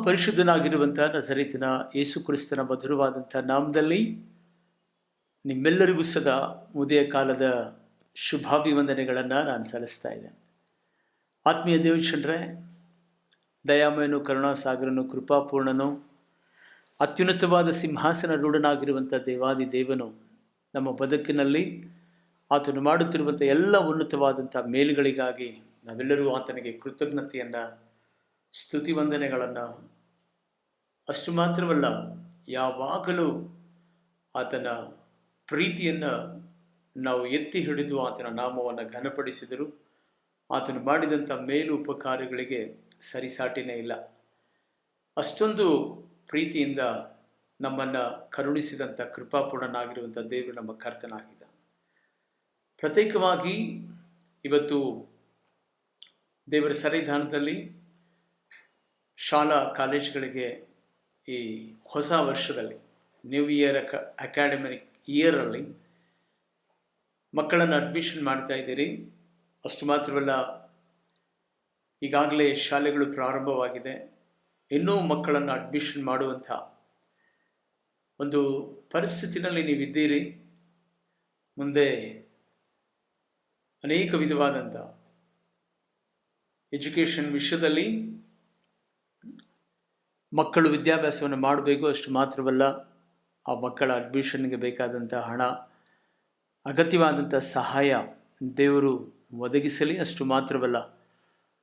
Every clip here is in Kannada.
ಮಹಾಪರಿಶುದ್ಧನಾಗಿರುವಂಥ ನಜರೇತಿನ ಯೇಸು ಕ್ರಿಸ್ತನ ಮಧುರವಾದಂಥ ನಾಮದಲ್ಲಿ ನಿಮ್ಮೆಲ್ಲರಿಗೂ ಸದಾ ಉದಯ ಕಾಲದ ಶುಭಾಭಿವಂದನೆಗಳನ್ನು ನಾನು ಸಲ್ಲಿಸ್ತಾ ಇದ್ದೇನೆ. ಆತ್ಮೀಯ ದೇವಚಂದ್ರೆ, ದಯಾಮಯನು, ಕರುಣಾಸಾಗರನು, ಕೃಪಾಪೂರ್ಣನು, ಅತ್ಯುನ್ನತವಾದ ಸಿಂಹಾಸನ ರೂಢನಾಗಿರುವಂಥ ದೇವಾದಿ ದೇವನು ನಮ್ಮ ಬದುಕಿನಲ್ಲಿ ಆತನು ಮಾಡುತ್ತಿರುವಂಥ ಎಲ್ಲ ಉನ್ನತವಾದಂಥ ಮೇಲುಗಳಿಗಾಗಿ ನಾವೆಲ್ಲರೂ ಆತನಿಗೆ ಕೃತಜ್ಞತೆಯನ್ನು, ಸ್ತುತಿ ವಂದನೆಗಳನ್ನು, ಅಷ್ಟು ಮಾತ್ರವಲ್ಲ ಯಾವಾಗಲೂ ಆತನ ಪ್ರೀತಿಯನ್ನು ನಾವು ಎತ್ತಿ ಹಿಡಿದು ಆತನ ನಾಮವನ್ನು ಘನಪಡಿಸಿದರು. ಆತನು ಮಾಡಿದಂಥ ಮೇಲು ಉಪಕಾರಗಳಿಗೆ ಸರಿಸಾಟಿನೇ ಇಲ್ಲ. ಅಷ್ಟೊಂದು ಪ್ರೀತಿಯಿಂದ ನಮ್ಮನ್ನು ಕರುಣಿಸಿದಂಥ ಕೃಪಾಪೂರ್ಣನಾಗಿರುವಂಥ ದೇವರು ನಮ್ಮ ಕರ್ತನಾಗಿದ್ದ. ಪ್ರತ್ಯೇಕವಾಗಿ ಇವತ್ತು ದೇವರ ಸನ್ನಿಧಾನದಲ್ಲಿ ಶಾಲಾ ಕಾಲೇಜುಗಳಿಗೆ ಈ ಹೊಸ ವರ್ಷದಲ್ಲಿ ನ್ಯೂ ಇಯರ್ ಅಕಾಡೆಮಿಕ್ ಇಯರಲ್ಲಿ ಮಕ್ಕಳನ್ನು ಅಡ್ಮಿಷನ್ ಮಾಡ್ತಾ ಇದ್ದೀರಿ. ಅಷ್ಟು ಮಾತ್ರವಲ್ಲ, ಈಗಾಗಲೇ ಶಾಲೆಗಳು ಪ್ರಾರಂಭವಾಗಿದೆ. ಇನ್ನೂ ಮಕ್ಕಳನ್ನು ಅಡ್ಮಿಷನ್ ಮಾಡುವಂಥ ಒಂದು ಪರಿಸ್ಥಿತಿನಲ್ಲಿ ನೀವಿದ್ದೀರಿ. ಮುಂದೆ ಅನೇಕ ವಿಧವಾದಂಥ ಎಜುಕೇಷನ್ ವಿಷಯದಲ್ಲಿ ಮಕ್ಕಳು ವಿದ್ಯಾಭ್ಯಾಸವನ್ನು ಮಾಡಬೇಕು. ಅಷ್ಟು ಮಾತ್ರವಲ್ಲ, ಆ ಮಕ್ಕಳ ಅಡ್ಮಿಷನ್ಗೆ ಬೇಕಾದಂಥ ಹಣ, ಅಗತ್ಯವಾದಂಥ ಸಹಾಯ ದೇವರು ಒದಗಿಸಲಿ. ಅಷ್ಟು ಮಾತ್ರವಲ್ಲ,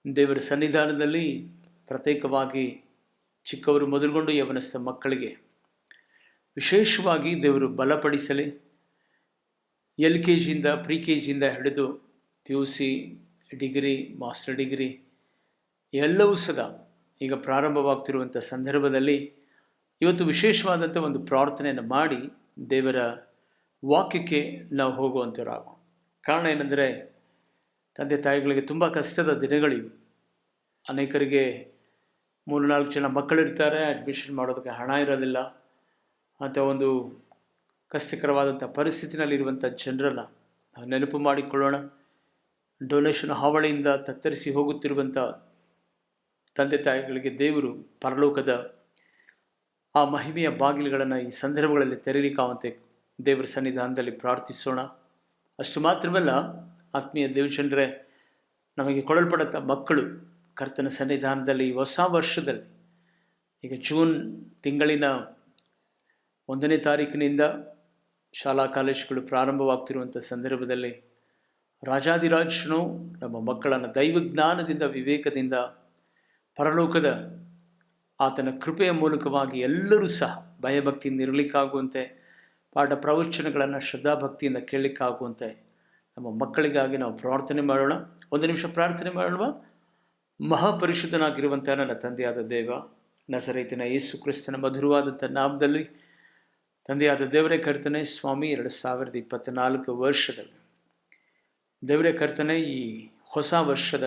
ದೇವರ ಸನ್ನಿಧಾನದಲ್ಲಿ ಪ್ರತ್ಯೇಕವಾಗಿ ಚಿಕ್ಕವರು ಮೊದಲುಗೊಂಡು ಯವನಸ್ಥ ಮಕ್ಕಳಿಗೆ ವಿಶೇಷವಾಗಿ ದೇವರು ಬಲಪಡಿಸಲಿ. LKGಯಿಂದ ಪ್ರಿ-KGಯಿಂದ ಹಿಡಿದು PUC, ಡಿಗ್ರಿ, ಮಾಸ್ಟರ್ ಡಿಗ್ರಿ ಎಲ್ಲವೂ ಸದಾ ಈಗ ಪ್ರಾರಂಭವಾಗ್ತಿರುವಂಥ ಸಂದರ್ಭದಲ್ಲಿ ಇವತ್ತು ವಿಶೇಷವಾದಂಥ ಒಂದು ಪ್ರಾರ್ಥನೆಯನ್ನು ಮಾಡಿ ದೇವರ ವಾಕ್ಯಕ್ಕೆ ನಾವು ಹೋಗುವಂಥವ್ರಾಗೋ. ಕಾರಣ ಏನೆಂದರೆ, ತಂದೆ ತಾಯಿಗಳಿಗೆ ತುಂಬ ಕಷ್ಟದ ದಿನಗಳಿವೆ. ಅನೇಕರಿಗೆ 3-4 ಜನ ಮಕ್ಕಳಿರ್ತಾರೆ, ಅಡ್ಮಿಷನ್ ಮಾಡೋದಕ್ಕೆ ಹಣ ಇರೋದಿಲ್ಲ ಅಂತ ಒಂದು ಕಷ್ಟಕರವಾದಂಥ ಪರಿಸ್ಥಿತಿನಲ್ಲಿರುವಂಥ ಜನರನ್ನು ನಾವು ನೆನಪು ಮಾಡಿಕೊಳ್ಳೋಣ. ಡೊನೇಷನ್ ಹಾವಳಿಯಿಂದ ತತ್ತರಿಸಿ ಹೋಗುತ್ತಿರುವಂಥ ತಂದೆ ತಾಯಿಗಳಿಗೆ ದೇವರು ಪರಲೋಕದ ಆ ಮಹಿಮೆಯ ಬಾಗಿಲುಗಳನ್ನು ಈ ಸಂದರ್ಭಗಳಲ್ಲಿ ತೆರೀಲಿಕ್ಕಾವಂತೆ ದೇವರ ಸನ್ನಿಧಾನದಲ್ಲಿ ಪ್ರಾರ್ಥಿಸೋಣ. ಅಷ್ಟು ಮಾತ್ರವಲ್ಲ, ಆತ್ಮೀಯ ದೇವಜನರೇ, ನಮಗೆ ಕೊಡಲ್ಪಡಂಥ ಮಕ್ಕಳು ಕರ್ತನ ಸನ್ನಿಧಾನದಲ್ಲಿ ಹೊಸ ವರ್ಷದಲ್ಲಿ ಈಗ ಜೂನ್ ತಿಂಗಳಿನ 1ನೇ ತಾರೀಕಿನಿಂದ ಶಾಲಾ ಕಾಲೇಜುಗಳು ಪ್ರಾರಂಭವಾಗ್ತಿರುವಂಥ ಸಂದರ್ಭದಲ್ಲಿ ರಾಜಾದಿರಾಜನು ನಮ್ಮ ಮಕ್ಕಳನ್ನು ದೈವಜ್ಞಾನದಿಂದ, ವಿವೇಕದಿಂದ, ಪರಲೋಕದ ಆತನ ಕೃಪೆಯ ಮೂಲಕವಾಗಿ ಎಲ್ಲರೂ ಸಹ ಭಯಭಕ್ತಿಯಿಂದ ಇರಲಿಕ್ಕಾಗುವಂತೆ, ಪಾಠ ಪ್ರವಚನಗಳನ್ನು ಶ್ರದ್ಧಾಭಕ್ತಿಯಿಂದ ಕೇಳಲಿಕ್ಕಾಗುವಂತೆ ನಮ್ಮ ಮಕ್ಕಳಿಗಾಗಿ ನಾವು ಪ್ರಾರ್ಥನೆ ಮಾಡೋಣ. 1 ನಿಮಿಷ ಪ್ರಾರ್ಥನೆ ಮಾಡೋಣ. ಮಹಾಪರಿಶುದ್ಧನಾಗಿರುವಂಥ ನನ್ನ ತಂದೆಯಾದ ದೇವ, ನಜರೇತಿನ ಯೇಸು ಕ್ರಿಸ್ತನ ಮಧುರವಾದಂಥ ನಾಮದಲ್ಲಿ ತಂದೆಯಾದ ದೇವರೇ ಕರ್ತನೆ, ಸ್ವಾಮಿ, 2024 ವರ್ಷದಲ್ಲಿ ದೇವರೇ ಕರ್ತನೆ, ಈ ಹೊಸ ವರ್ಷದ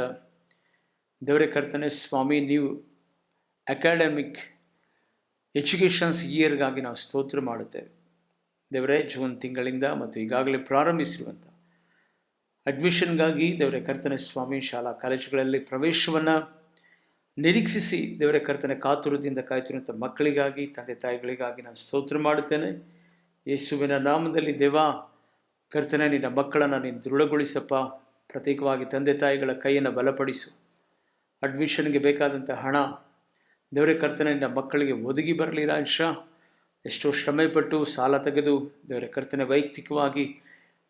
ದೇವರೇ ಕರ್ತನೆ ಸ್ವಾಮಿ, ನೀವು ಅಕಾಡೆಮಿಕ್ ಎಜುಕೇಷನ್ಸ್ ಇಯರ್ಗಾಗಿ ನಾವು ಸ್ತೋತ್ರ ಮಾಡುತ್ತೇವೆ. ದೇವರೇ, ಜೂನ್ ತಿಂಗಳಿಂದ ಮತ್ತು ಈಗಾಗಲೇ ಪ್ರಾರಂಭಿಸಿರುವಂಥ ಅಡ್ಮಿಷನ್ಗಾಗಿ ದೇವರೇ ಕರ್ತನೆ ಸ್ವಾಮಿ, ಶಾಲಾ ಕಾಲೇಜುಗಳಲ್ಲಿ ಪ್ರವೇಶವನ್ನು ನಿರೀಕ್ಷಿಸಿ ದೇವರೇ ಕರ್ತನೆ ಕಾತುರದಿಂದ ಕಾಯ್ತಿರುವಂಥ ಮಕ್ಕಳಿಗಾಗಿ, ತಂದೆ ತಾಯಿಗಳಿಗಾಗಿ ನಾನು ಸ್ತೋತ್ರ ಮಾಡುತ್ತೇನೆ. ಯೇಸುವಿನ ನಾಮದಲ್ಲಿ ದೇವ ಕರ್ತನೆ, ನಿನ್ನ ಮಕ್ಕಳನ್ನು ನೀನು ದೃಢಗೊಳಿಸಪ್ಪ. ಪ್ರತ್ಯೇಕವಾಗಿ ತಂದೆ ತಾಯಿಗಳ ಕೈಯನ್ನು ಬಲಪಡಿಸು. ಅಡ್ಮಿಷನ್ಗೆ ಬೇಕಾದಂಥ ಹಣ ದೇವರೇ ಕರ್ತನೆ ನಿನ್ನ ಮಕ್ಕಳಿಗೆ ಒದಗಿ ಬರಲಿ ರಾಜ. ಎಷ್ಟೋ ಶ್ರಮೆಪಟ್ಟು ಸಾಲ ತೆಗೆದು ದೇವರೇ ಕರ್ತನೆ ವೈಯಕ್ತಿಕವಾಗಿ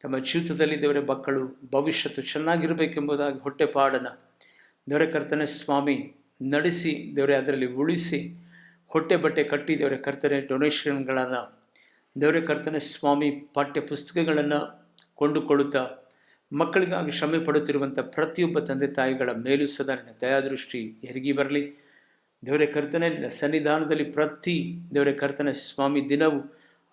ತಮ್ಮ ಜೀವಿತದಲ್ಲಿ ದೇವರೇ ಮಕ್ಕಳು ಭವಿಷ್ಯತ್ತು ಚೆನ್ನಾಗಿರಬೇಕೆಂಬುದಾಗಿ ಹೊಟ್ಟೆಪಾಡನ್ನು ದೇವರೇ ಕರ್ತನೆ ಸ್ವಾಮಿ ನಡೆಸಿ ದೇವರೇ ಅದರಲ್ಲಿ ಉಳಿಸಿ ಹೊಟ್ಟೆ ಬಟ್ಟೆ ಕಟ್ಟಿ ದೇವರೇ ಕರ್ತನೆ ಡೊನೇಷನ್ಗಳನ್ನು ದೇವರೇ ಕರ್ತನೆ ಸ್ವಾಮಿ ಪಾಠ್ಯ ಪುಸ್ತಕಗಳನ್ನು ಕೊಂಡುಕೊಳ್ಳುತ್ತಾ ಮಕ್ಕಳಿಗಾಗಿ ಶ್ರಮೆ ಪಡುತ್ತಿರುವಂಥ ಪ್ರತಿಯೊಬ್ಬ ತಂದೆ ತಾಯಿಗಳ ಮೇಲೂ ಸದಾ ನಿನ್ನ ದಯಾದೃಷ್ಟಿ ಎರಗಿ ಬರಲಿ. ದೇವರೇ ಕರ್ತನೆ, ನಿನ್ನ ಸನ್ನಿಧಾನದಲ್ಲಿ ಪ್ರತಿ ದೇವರೇ ಕರ್ತನೆ ಸ್ವಾಮಿ ದಿನವೂ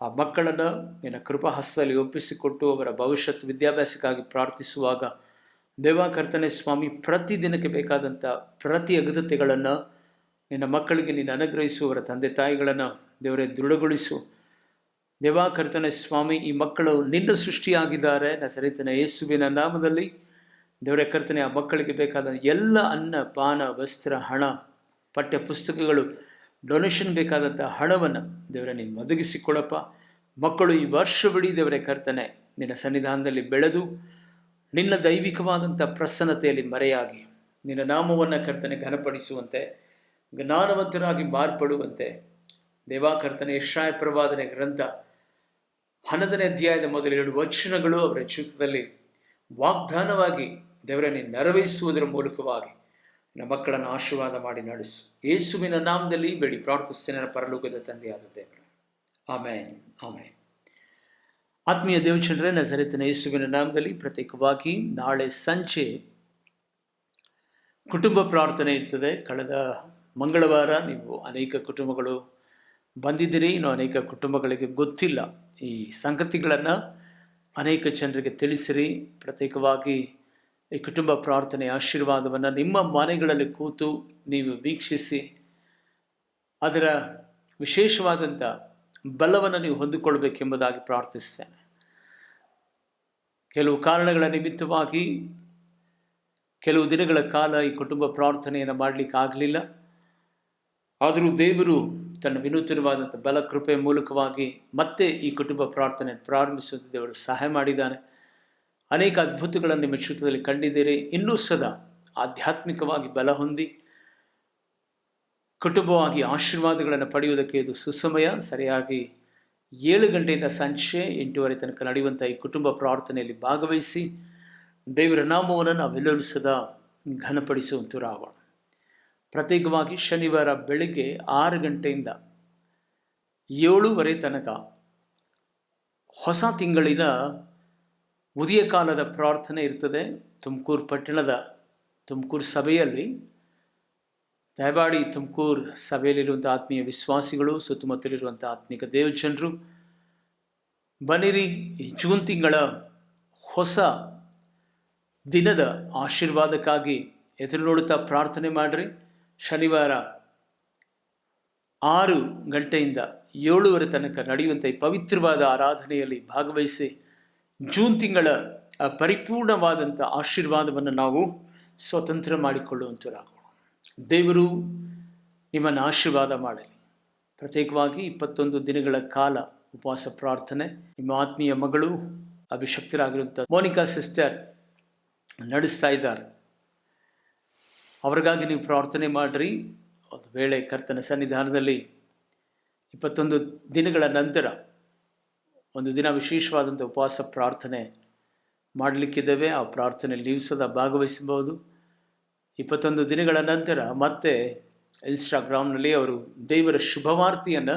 ಆ ಮಕ್ಕಳನ್ನು ನಿನ್ನ ಕೃಪಾಹಸ್ತದಲ್ಲಿ ಒಪ್ಪಿಸಿಕೊಟ್ಟು ಅವರ ಭವಿಷ್ಯತ್ ವಿದ್ಯಾಭ್ಯಾಸಕ್ಕಾಗಿ ಪ್ರಾರ್ಥಿಸುವಾಗ ದೇವ ಕರ್ತನೆ ಸ್ವಾಮಿ ಪ್ರತಿ ದಿನಕ್ಕೆ ಬೇಕಾದಂಥ ಪ್ರತಿ ಅಗತ್ಯತೆಗಳನ್ನು ನಿನ್ನ ಮಕ್ಕಳಿಗೆ ನೀನು ಅನುಗ್ರಹಿಸು. ಅವರ ತಂದೆ ತಾಯಿಗಳನ್ನು ದೇವರೇ ದೃಢಗೊಳಿಸು. ದೇವ ಕರ್ತನೆ ಸ್ವಾಮಿ, ಈ ಮಕ್ಕಳು ನಿನ್ನ ಸೃಷ್ಟಿಯಾಗಿದ್ದಾರೆ. ನಜರೇತಿನ ಯೇಸುವಿನ ನಾಮದಲ್ಲಿ ದೇವರೇ ಕರ್ತನೆ, ಆ ಮಕ್ಕಳಿಗೆ ಬೇಕಾದ ಎಲ್ಲ ಅನ್ನ ಪಾನ ವಸ್ತ್ರ ಹಣ ಪಠ್ಯ ಪುಸ್ತಕಗಳು ಡೊನೇಷನ್ ಬೇಕಾದಂಥ ಹಣವನ್ನು ದೇವರೇ ನೀನು ಒದಗಿಸಿಕೊಡಪ್ಪ. ಮಕ್ಕಳು ಈ ವರ್ಷವಿಡೀ ದೇವರೇ ಕರ್ತನೆ ನಿನ್ನ ಸನ್ನಿಧಾನದಲ್ಲಿ ಬೆಳೆದು ನಿನ್ನ ದೈವಿಕವಾದಂಥ ಪ್ರಸನ್ನತೆಯಲ್ಲಿ ಮರೆಯಾಗಿ ನಿನ್ನ ನಾಮವನ್ನು ಕರ್ತನೆ ಘನಪಡಿಸುವಂತೆ, ಜ್ಞಾನವಂತರಾಗಿ ಮಾರ್ಪಡುವಂತೆ ದೇವಾ ಕರ್ತನೆ ಯೆಶಾಯ ಪ್ರವಾದನೆ ಗ್ರಂಥ 11ನೇ ಅಧ್ಯಾಯದ ಮೊದಲ 2 ವಚನಗಳು ಅವರ ಜೀವಿತದಲ್ಲಿ ವಾಗ್ದಾನವಾಗಿ ದೇವರೇ ನೀನು ನೆರವೇರಿಸುವುದರ ಮೂಲಕವಾಗಿ ನಮ್ಮ ಮಕ್ಕಳನ್ನು ಆಶೀರ್ವಾದ ಮಾಡಿ ನಡೆಸು. ಯೇಸುವಿನ ನಾಮದಲ್ಲಿ ಬೇಡಿ ಪ್ರಾರ್ಥಿಸ್ತೇನೆ ನನ್ನ ಪರಲೋಕದ ತಂದೆಯಾದ ದೇವರೇ, ಆಮೇನ್ ಆಮೇನ್. ಆತ್ಮೀಯ ದೇವಚಂದ್ರೇ, ನಜರೇತಿನ ಯೇಸುವಿನ ನಾಮದಲ್ಲಿ ಪ್ರತ್ಯೇಕವಾಗಿ ನಾಳೆ ಸಂಜೆ ಕುಟುಂಬ ಪ್ರಾರ್ಥನೆ ಇರ್ತದೆ. ಕಳೆದ ಮಂಗಳವಾರ ನೀವು ಅನೇಕ ಕುಟುಂಬಗಳು ಬಂದಿದ್ದೀರಿ. ಇನ್ನು ಅನೇಕ ಕುಟುಂಬಗಳಿಗೆ ಗೊತ್ತಿಲ್ಲ ಈ ಸಂಗತಿಗಳನ್ನು ಅನೇಕ ಜನರಿಗೆ ತಿಳಿಸಿರಿ. ಪ್ರತ್ಯೇಕವಾಗಿ ಈ ಕುಟುಂಬ ಪ್ರಾರ್ಥನೆ ಆಶೀರ್ವಾದವನ್ನು ನಿಮ್ಮ ಮನೆಗಳಲ್ಲಿ ಕೂತು ನೀವು ವೀಕ್ಷಿಸಿ ಅದರ ವಿಶೇಷವಾದಂಥ ಬಲವನ್ನು ನೀವು ಹೊಂದಿಕೊಳ್ಳಬೇಕೆಂಬುದಾಗಿ ಪ್ರಾರ್ಥಿಸ್ತೇನೆ. ಕೆಲವು ಕಾರಣಗಳ ನಿಮಿತ್ತವಾಗಿ ಕೆಲವು ದಿನಗಳ ಕಾಲ ಈ ಕುಟುಂಬ ಪ್ರಾರ್ಥನೆಯನ್ನು ಮಾಡಲಿಕ್ಕೆ ಆಗಲಿಲ್ಲ. ಆದರೂ ದೇವರು ತನ್ನ ವಿನೂತನವಾದಂಥ ಬಲ ಕೃಪೆಯ ಮೂಲಕವಾಗಿ ಮತ್ತೆ ಈ ಕುಟುಂಬ ಪ್ರಾರ್ಥನೆ ಪ್ರಾರಂಭಿಸುವಂತೆ ದೇವರು ಸಹಾಯ ಮಾಡಿದ್ದಾನೆ. ಅನೇಕ ಅದ್ಭುತಗಳನ್ನು ನಿಮ್ಮ ಜೀವಿತದಲ್ಲಿ ಕಂಡಿದ್ದೀರಿ. ಇನ್ನೂ ಸದಾ ಆಧ್ಯಾತ್ಮಿಕವಾಗಿ ಬಲ ಹೊಂದಿ ಕುಟುಂಬವಾಗಿ ಆಶೀರ್ವಾದಗಳನ್ನು ಪಡೆಯುವುದಕ್ಕೆ ಇದು ಸುಸಮಯ. ಸರಿಯಾಗಿ 7 ಗಂಟೆಯಿಂದ ಸಂಜೆ 8:30 ತನಕ ನಡೆಯುವಂಥ ಈ ಕುಟುಂಬ ಪ್ರಾರ್ಥನೆಯಲ್ಲಿ ಭಾಗವಹಿಸಿ ದೇವರ ನಾಮವನ್ನು ನಾವೆಲ್ಲರೂ ಸದಾ ಘನಪಡಿಸುವಂತರಾಗೋಣ. ಪ್ರತ್ಯೇಕವಾಗಿ ಶನಿವಾರ ಬೆಳಿಗ್ಗೆ 6 ಗಂಟೆಯಿಂದ 7:30 ತನಕ ಹೊಸ ತಿಂಗಳಿನ ಉದಯ ಕಾಲದ ಪ್ರಾರ್ಥನೆ ಇರ್ತದೆ. ತುಮಕೂರು ಪಟ್ಟಣದ ತುಮಕೂರು ಸಭೆಯಲ್ಲಿ ದಯಮಾಡಿ ತುಮಕೂರು ಸಭೆಯಲ್ಲಿರುವಂಥ ಆತ್ಮೀಯ ವಿಶ್ವಾಸಿಗಳು, ಸುತ್ತಮುತ್ತಲಿರುವಂಥ ಆತ್ಮಿಕ ದೇವಜನರು ಬನ್ನಿರಿ. ಈ ಜೂನ್ ತಿಂಗಳ ಹೊಸ ದಿನದ ಆಶೀರ್ವಾದಕ್ಕಾಗಿ ಎದುರು ನೋಡುತ್ತಾ ಪ್ರಾರ್ಥನೆ ಮಾಡಿರಿ. ಶನಿವಾರ 6 ಗಂಟೆಯಿಂದ 7:30 ತನಕ ನಡೆಯುವಂಥ ಈ ಪವಿತ್ರವಾದ ಆರಾಧನೆಯಲ್ಲಿ ಭಾಗವಹಿಸಿ ಜೂನ್ ತಿಂಗಳ ಪರಿಪೂರ್ಣವಾದಂಥ ಆಶೀರ್ವಾದವನ್ನು ನಾವು ಸ್ವತಂತ್ರ ಮಾಡಿಕೊಳ್ಳುವಂತರಾಗೋಣ. ದೇವರು ನಿಮ್ಮನ್ನು ಆಶೀರ್ವಾದ ಮಾಡಲಿ. ಪ್ರತ್ಯೇಕವಾಗಿ 21 ದಿನಗಳ ಕಾಲ ಉಪವಾಸ ಪ್ರಾರ್ಥನೆ ನಿಮ್ಮ ಆತ್ಮೀಯ ಮಗಳು ಅಭಿಷಕ್ತರಾಗಿರುವಂಥ ಮೋನಿಕಾ ಸಿಸ್ಟರ್ ನಡೆಸ್ತಾ ಇದ್ದಾರೆ. ಅವ್ರಿಗಾಗಿ ನೀವು ಪ್ರಾರ್ಥನೆ ಮಾಡಿರಿ. ಒಂದು ವೇಳೆ ಕರ್ತನ ಸನ್ನಿಧಾನದಲ್ಲಿ 21 ದಿನಗಳ ನಂತರ ಒಂದು ದಿನ ವಿಶೇಷವಾದಂಥ ಉಪವಾಸ ಪ್ರಾರ್ಥನೆ ಮಾಡಲಿಕ್ಕಿದ್ದೇವೆ. ಆ ಪ್ರಾರ್ಥನೆಯಲ್ಲಿ ನೀವು ಸದಾ ಭಾಗವಹಿಸಬಹುದು. 21 ದಿನಗಳ ನಂತರ ಮತ್ತೆ ಇನ್ಸ್ಟಾಗ್ರಾಮ್ನಲ್ಲಿ ಅವರು ದೇವರ ಶುಭವಾರ್ತೆಯನ್ನು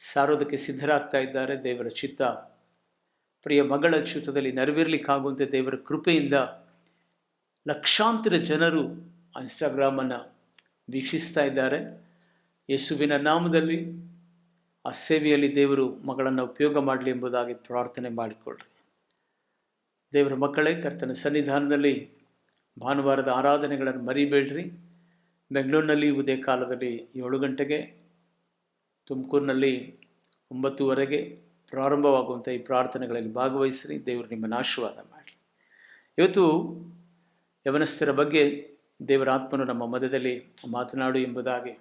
ಸಾರೋದಕ್ಕೆ ಸಿದ್ಧರಾಗ್ತಾ ಇದ್ದಾರೆ. ದೇವರ ಚಿತ್ತ ಪ್ರಿಯ ಮಗಳ ಚಿತ್ತದಲ್ಲಿ ನೆರವೇರಲಿಕ್ಕಾಗುವಂತೆ ದೇವರ ಕೃಪೆಯಿಂದ ಲಕ್ಷಾಂತರ ಜನರು ಇನ್ಸ್ಟಾಗ್ರಾಮನ್ನು ವೀಕ್ಷಿಸ್ತಾ ಇದ್ದಾರೆ. ಯೇಸುವಿನ ನಾಮದಲ್ಲಿ ಆ ಸೇವೆಯಲ್ಲಿ ದೇವರು ಮಗಳನ್ನು ಉಪಯೋಗ ಮಾಡಲಿ ಎಂಬುದಾಗಿ ಪ್ರಾರ್ಥನೆ ಮಾಡಿಕೊಳ್ಳ್ರಿ. ದೇವರ ಮಕ್ಕಳೇ, ಕರ್ತನ ಸನ್ನಿಧಾನದಲ್ಲಿ ಭಾನುವಾರದ ಆರಾಧನೆಗಳನ್ನು ಮರಿಬೇಡ್ರಿ. ಬೆಂಗಳೂರಿನಲ್ಲಿ ಉದಯ ಕಾಲದಲ್ಲಿ 7 ಗಂಟೆಗೆ, ತುಮಕೂರಿನಲ್ಲಿ 9:30 ಪ್ರಾರಂಭವಾಗುವಂಥ ಈ ಪ್ರಾರ್ಥನೆಗಳಲ್ಲಿ ಭಾಗವಹಿಸ್ರಿ. ದೇವರು ನಿಮ್ಮನ್ನು ಆಶೀರ್ವಾದ ಮಾಡಲಿ. ಇವತ್ತು ಯವನಸ್ಥರ ಬಗ್ಗೆ ದೇವರ ಆತ್ಮನು ನಮ್ಮ ಮಧ್ಯದಲ್ಲಿ ಮಾತನಾಡು ಎಂಬುದಾಗಿ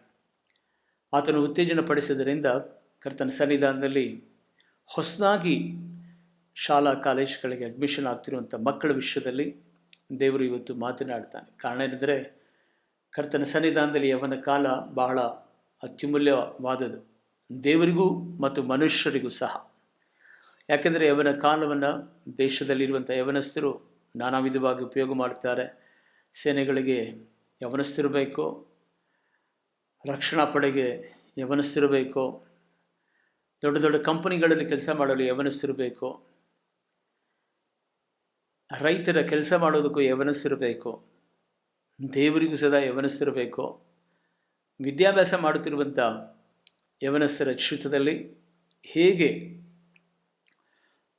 ಆತನು ಉತ್ತೇಜನ ಪಡಿಸಿದ್ದರಿಂದ ಕರ್ತನ ಸನ್ನಿಧಾನದಲ್ಲಿ ಹೊಸದಾಗಿ ಶಾಲಾ ಕಾಲೇಜುಗಳಿಗೆ ಅಡ್ಮಿಷನ್ ಆಗ್ತಿರುವಂಥ ಮಕ್ಕಳ ವಿಷಯದಲ್ಲಿ ದೇವರು ಇವತ್ತು ಮಾತನಾಡ್ತಾನೆ. ಕಾರಣ ಏನೆಂದರೆ ಕರ್ತನ ಸನ್ನಿಧಾನದಲ್ಲಿ ಯವನ ಕಾಲ ಬಹಳ ಅತ್ಯಮೂಲ್ಯವಾದದ್ದು, ದೇವರಿಗೂ ಮತ್ತು ಮನುಷ್ಯರಿಗೂ ಸಹ. ಯಾಕೆಂದರೆ ಯವನ ಕಾಲವನ್ನು ದೇಶದಲ್ಲಿರುವಂಥ ಯವನಸ್ಥರು ನಾನಾ ವಿಧವಾಗಿ ಉಪಯೋಗ ಮಾಡ್ತಾರೆ. ಸೇನೆಗಳಿಗೆ ಯವನಸ್ಥಿರಬೇಕು, ರಕ್ಷಣಾ ಪಡೆಗೆ ಯವನಸ್ಥಿರಬೇಕು, ದೊಡ್ಡ ದೊಡ್ಡ ಕಂಪನಿಗಳಲ್ಲಿ ಕೆಲಸ ಮಾಡಲು ಯವನಸ್ಥಿರಬೇಕು, ರೈತರ ಕೆಲಸ ಮಾಡೋದಕ್ಕೂ ಯವನಸ್ಥಿರಬೇಕು, ದೇವರಿಗೂ ಸದಾ ಯವನಸ್ಥಿರಬೇಕು. ವಿದ್ಯಾಭ್ಯಾಸ ಮಾಡುತ್ತಿರುವಂಥ ಯವನಸ್ಥರ ಜೀವಿತದಲ್ಲಿ ಹೇಗೆ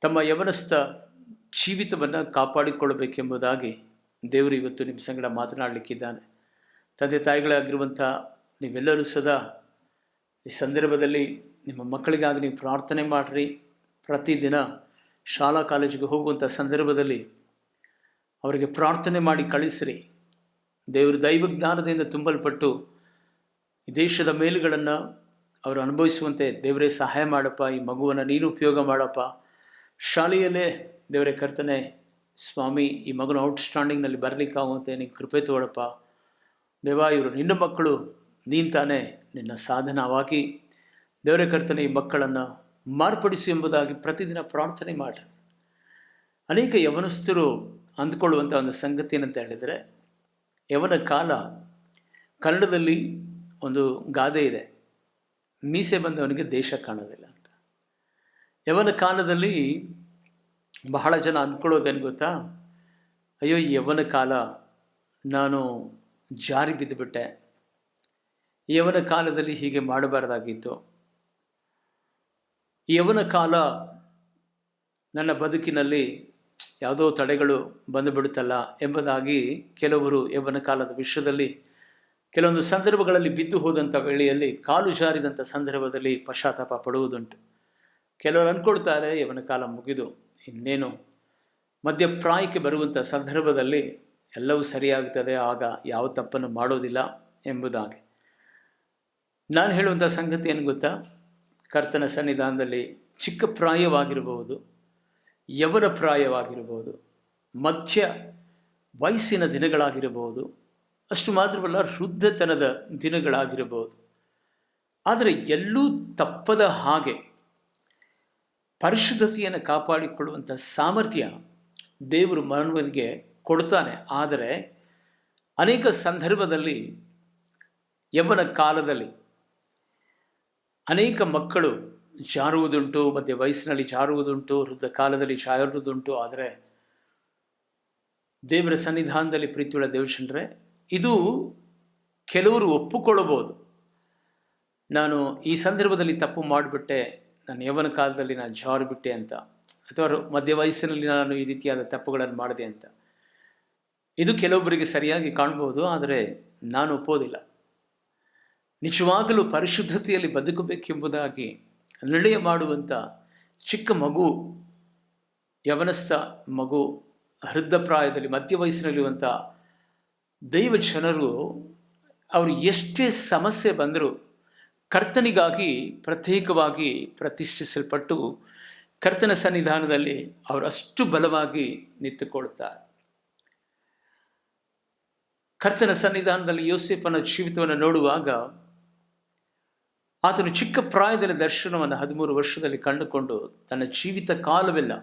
ತಮ್ಮ ಯವನಸ್ಥ ಜೀವಿತವನ್ನು ಕಾಪಾಡಿಕೊಳ್ಳಬೇಕೆಂಬುದಾಗಿ ದೇವರು ಇವತ್ತು ನಿಮ್ಮ ಸಂಗಡ ಮಾತನಾಡಲಿಕ್ಕಿದ್ದಾನೆ. ತಂದೆ ತಾಯಿಗಳಾಗಿರುವಂಥ ನೀವೆಲ್ಲರೂ ಸದಾ ಈ ಸಂದರ್ಭದಲ್ಲಿ ನಿಮ್ಮ ಮಕ್ಕಳಿಗಾಗಿ ನೀವು ಪ್ರಾರ್ಥನೆ ಮಾಡಿರಿ. ಪ್ರತಿದಿನ ಶಾಲಾ ಕಾಲೇಜಿಗೆ ಹೋಗುವಂಥ ಸಂದರ್ಭದಲ್ಲಿ ಅವರಿಗೆ ಪ್ರಾರ್ಥನೆ ಮಾಡಿ ಕಳಿಸ್ರಿ. ದೇವರು ದೈವ ಜ್ಞಾನದಿಂದ ತುಂಬಲ್ಪಟ್ಟು ಈ ದೇಶದ ಮೇಲುಗಳನ್ನು ಅವರು ಅನುಭವಿಸುವಂತೆ ದೇವರೇ ಸಹಾಯ ಮಾಡಪ್ಪ. ಈ ಮಗುವನ್ನು ನೀನು ಉಪಯೋಗ ಮಾಡಪ್ಪ. ಶಾಲೆಯಲ್ಲೇ ದೇವರೇ ಕರ್ತನೆ ಸ್ವಾಮಿ, ಈ ಮಗನ ಔಟ್ಸ್ಟ್ಯಾಂಡಿಂಗ್ನಲ್ಲಿ ಬರಲಿಕ್ಕಾಗುವಂತೆ ನೀನು ಕೃಪೆ ತೋಡಪ್ಪ. ದೇವ, ಇವರು ನಿನ್ನ ಮಕ್ಕಳು, ನೀನು ತಾನೇ ನಿನ್ನ ಸಾಧನವಾಗಿ ದೇವರೇ ಕರ್ತನೆ ಈ ಮಕ್ಕಳನ್ನು ಮಾರ್ಪಡಿಸು ಎಂಬುದಾಗಿ ಪ್ರತಿದಿನ ಪ್ರಾರ್ಥನೆ ಮಾಡಿ. ಅನೇಕ ಯವನಸ್ಥರು ಅಂದುಕೊಳ್ಳುವಂಥ ಒಂದು ಸಂಗತಿ ಏನಂತ ಹೇಳಿದರೆ, ಯವನ ಕಾಲ, ಕನ್ನಡದಲ್ಲಿ ಒಂದು ಗಾದೆ ಇದೆ, ಮೀಸೆ ಬಂದವನಿಗೆ ದೇಶ ಕಾಣೋದಿಲ್ಲ ಅಂತ. ಯವನ ಕಾಲದಲ್ಲಿ ಬಹಳ ಜನ ಅಂದ್ಕೊಳ್ಳೋದೇನು ಗೊತ್ತಾ, ಅಯ್ಯೋ ಈ ಯವನ ಕಾಲ, ನಾನು ಜಾರಿ ಬಿದ್ದುಬಿಟ್ಟೆ, ಯವನ ಕಾಲದಲ್ಲಿ ಹೀಗೆ ಮಾಡಬಾರ್ದಾಗಿತ್ತು, ಯವನ ಕಾಲ ನನ್ನ ಬದುಕಿನಲ್ಲಿ ಯಾವುದೋ ತಡೆಗಳು ಬಂದುಬಿಡುತ್ತಲ್ಲ ಎಂಬುದಾಗಿ ಕೆಲವರು ಯವನ ಕಾಲದ ವಿಷಯದಲ್ಲಿ ಕೆಲವೊಂದು ಸಂದರ್ಭಗಳಲ್ಲಿ ಬಿದ್ದು ಹೋದಂಥ ವೇಳೆಯಲ್ಲಿ, ಕಾಲು ಜಾರಿದಂಥ ಸಂದರ್ಭದಲ್ಲಿ ಪಶ್ಚಾತ್ತಾಪ ಪಡುವುದುಂಟು. ಕೆಲವರು ಅಂದ್ಕೊಳ್ತಾರೆ ಯವನ ಕಾಲ ಮುಗಿದು ಇನ್ನೇನು ಮಧ್ಯಪ್ರಾಯಕ್ಕೆ ಬರುವಂಥ ಸಂದರ್ಭದಲ್ಲಿ ಎಲ್ಲವೂ ಸರಿಯಾಗುತ್ತದೆ, ಆಗ ಯಾವ ತಪ್ಪನ್ನು ಮಾಡೋದಿಲ್ಲ ಎಂಬುದಾಗಿ. ನಾನು ಹೇಳುವಂಥ ಸಂಗತಿ ಏನು ಗೊತ್ತಾ, ಕರ್ತನ ಸನ್ನಿಧಾನದಲ್ಲಿ ಚಿಕ್ಕ ಪ್ರಾಯವಾಗಿರಬಹುದು, ಯವನ ಪ್ರಾಯವಾಗಿರಬಹುದು, ಮಧ್ಯ ವಯಸ್ಸಿನ ದಿನಗಳಾಗಿರಬಹುದು, ಅಷ್ಟು ಮಾತ್ರವಲ್ಲ ವೃದ್ಧತನದ ದಿನಗಳಾಗಿರಬಹುದು. ಆದರೆ ಎಲ್ಲೂ ತಪ್ಪದ ಹಾಗೆ ಪರಿಶುದ್ಧತೆಯನ್ನು ಕಾಪಾಡಿಕೊಳ್ಳುವಂಥ ಸಾಮರ್ಥ್ಯ ದೇವರು ಮಾನವನಿಗೆ ಕೊಡ್ತಾನೆ. ಆದರೆ ಅನೇಕ ಸಂದರ್ಭದಲ್ಲಿ ಯವನ ಕಾಲದಲ್ಲಿ ಅನೇಕ ಮಕ್ಕಳು ಜಾರುವುದುಂಟು, ಮಧ್ಯ ವಯಸ್ಸಿನಲ್ಲಿ ಜಾರುವುದುಂಟು, ವೃದ್ಧ ಕಾಲದಲ್ಲಿ ಜಾರುವುದುಂಟು. ಆದರೆ ದೇವರ ಸನ್ನಿಧಾನದಲ್ಲಿ ಪ್ರೀತಿಯುಳ್ಳ ದೇವಜನರೇ, ಇದು ಕೆಲವರು ಒಪ್ಪಿಕೊಳ್ಳಬಹುದು, ನಾನು ಈ ಸಂದರ್ಭದಲ್ಲಿ ತಪ್ಪು ಮಾಡಿಬಿಟ್ಟೆ, ನಾನು ಯವನ ಕಾಲದಲ್ಲಿ ನಾನು ಜಾರು ಬಿಟ್ಟೆ ಅಂತ, ಅಥವಾ ಮಧ್ಯ ವಯಸ್ಸಿನಲ್ಲಿ ನಾನು ಈ ರೀತಿಯಾದ ತಪ್ಪುಗಳನ್ನು ಮಾಡಿದೆ ಅಂತ. ಇದು ಕೆಲವೊಬ್ಬರಿಗೆ ಸರಿಯಾಗಿ ಕಾಣ್ಬೋದು, ಆದರೆ ನಾನು ಒಪ್ಪೋದಿಲ್ಲ. ನಿಜವಾಗಲೂ ಪರಿಶುದ್ಧತೆಯಲ್ಲಿ ಬದುಕಬೇಕೆಂಬುದಾಗಿ ನಿರ್ಣಯ ಮಾಡುವಂಥ ಚಿಕ್ಕ ಮಗು, ಯವನಸ್ಥ ಮಗು, ವೃದ್ಧ ಪ್ರಾಯದಲ್ಲಿ ಮಧ್ಯ ವಯಸ್ಸಿನಲ್ಲಿರುವಂಥ ದೈವ ಜನರು, ಅವರು ಎಷ್ಟೇ ಸಮಸ್ಯೆ ಬಂದರೂ ಕರ್ತನಿಗಾಗಿ ಪ್ರತ್ಯೇಕವಾಗಿ ಪ್ರತಿಷ್ಠಿಸಲ್ಪಟ್ಟು ಕರ್ತನ ಸನ್ನಿಧಾನದಲ್ಲಿ ಅವರು ಅಷ್ಟು ಬಲವಾಗಿ ನಿಂತುಕೊಳ್ಳುತ್ತಾರೆ. ಕರ್ತನ ಸನ್ನಿಧಾನದಲ್ಲಿ ಯೋಸೇಫನ ಜೀವಿತವನ್ನು ನೋಡುವಾಗ, ಆತನು ಚಿಕ್ಕ ಪ್ರಾಯದಲ್ಲಿ ದರ್ಶನವನ್ನು 13 ವರ್ಷದಲ್ಲಿ ಕಂಡುಕೊಂಡು ತನ್ನ ಜೀವಿತ ಕಾಲವೆಲ್ಲ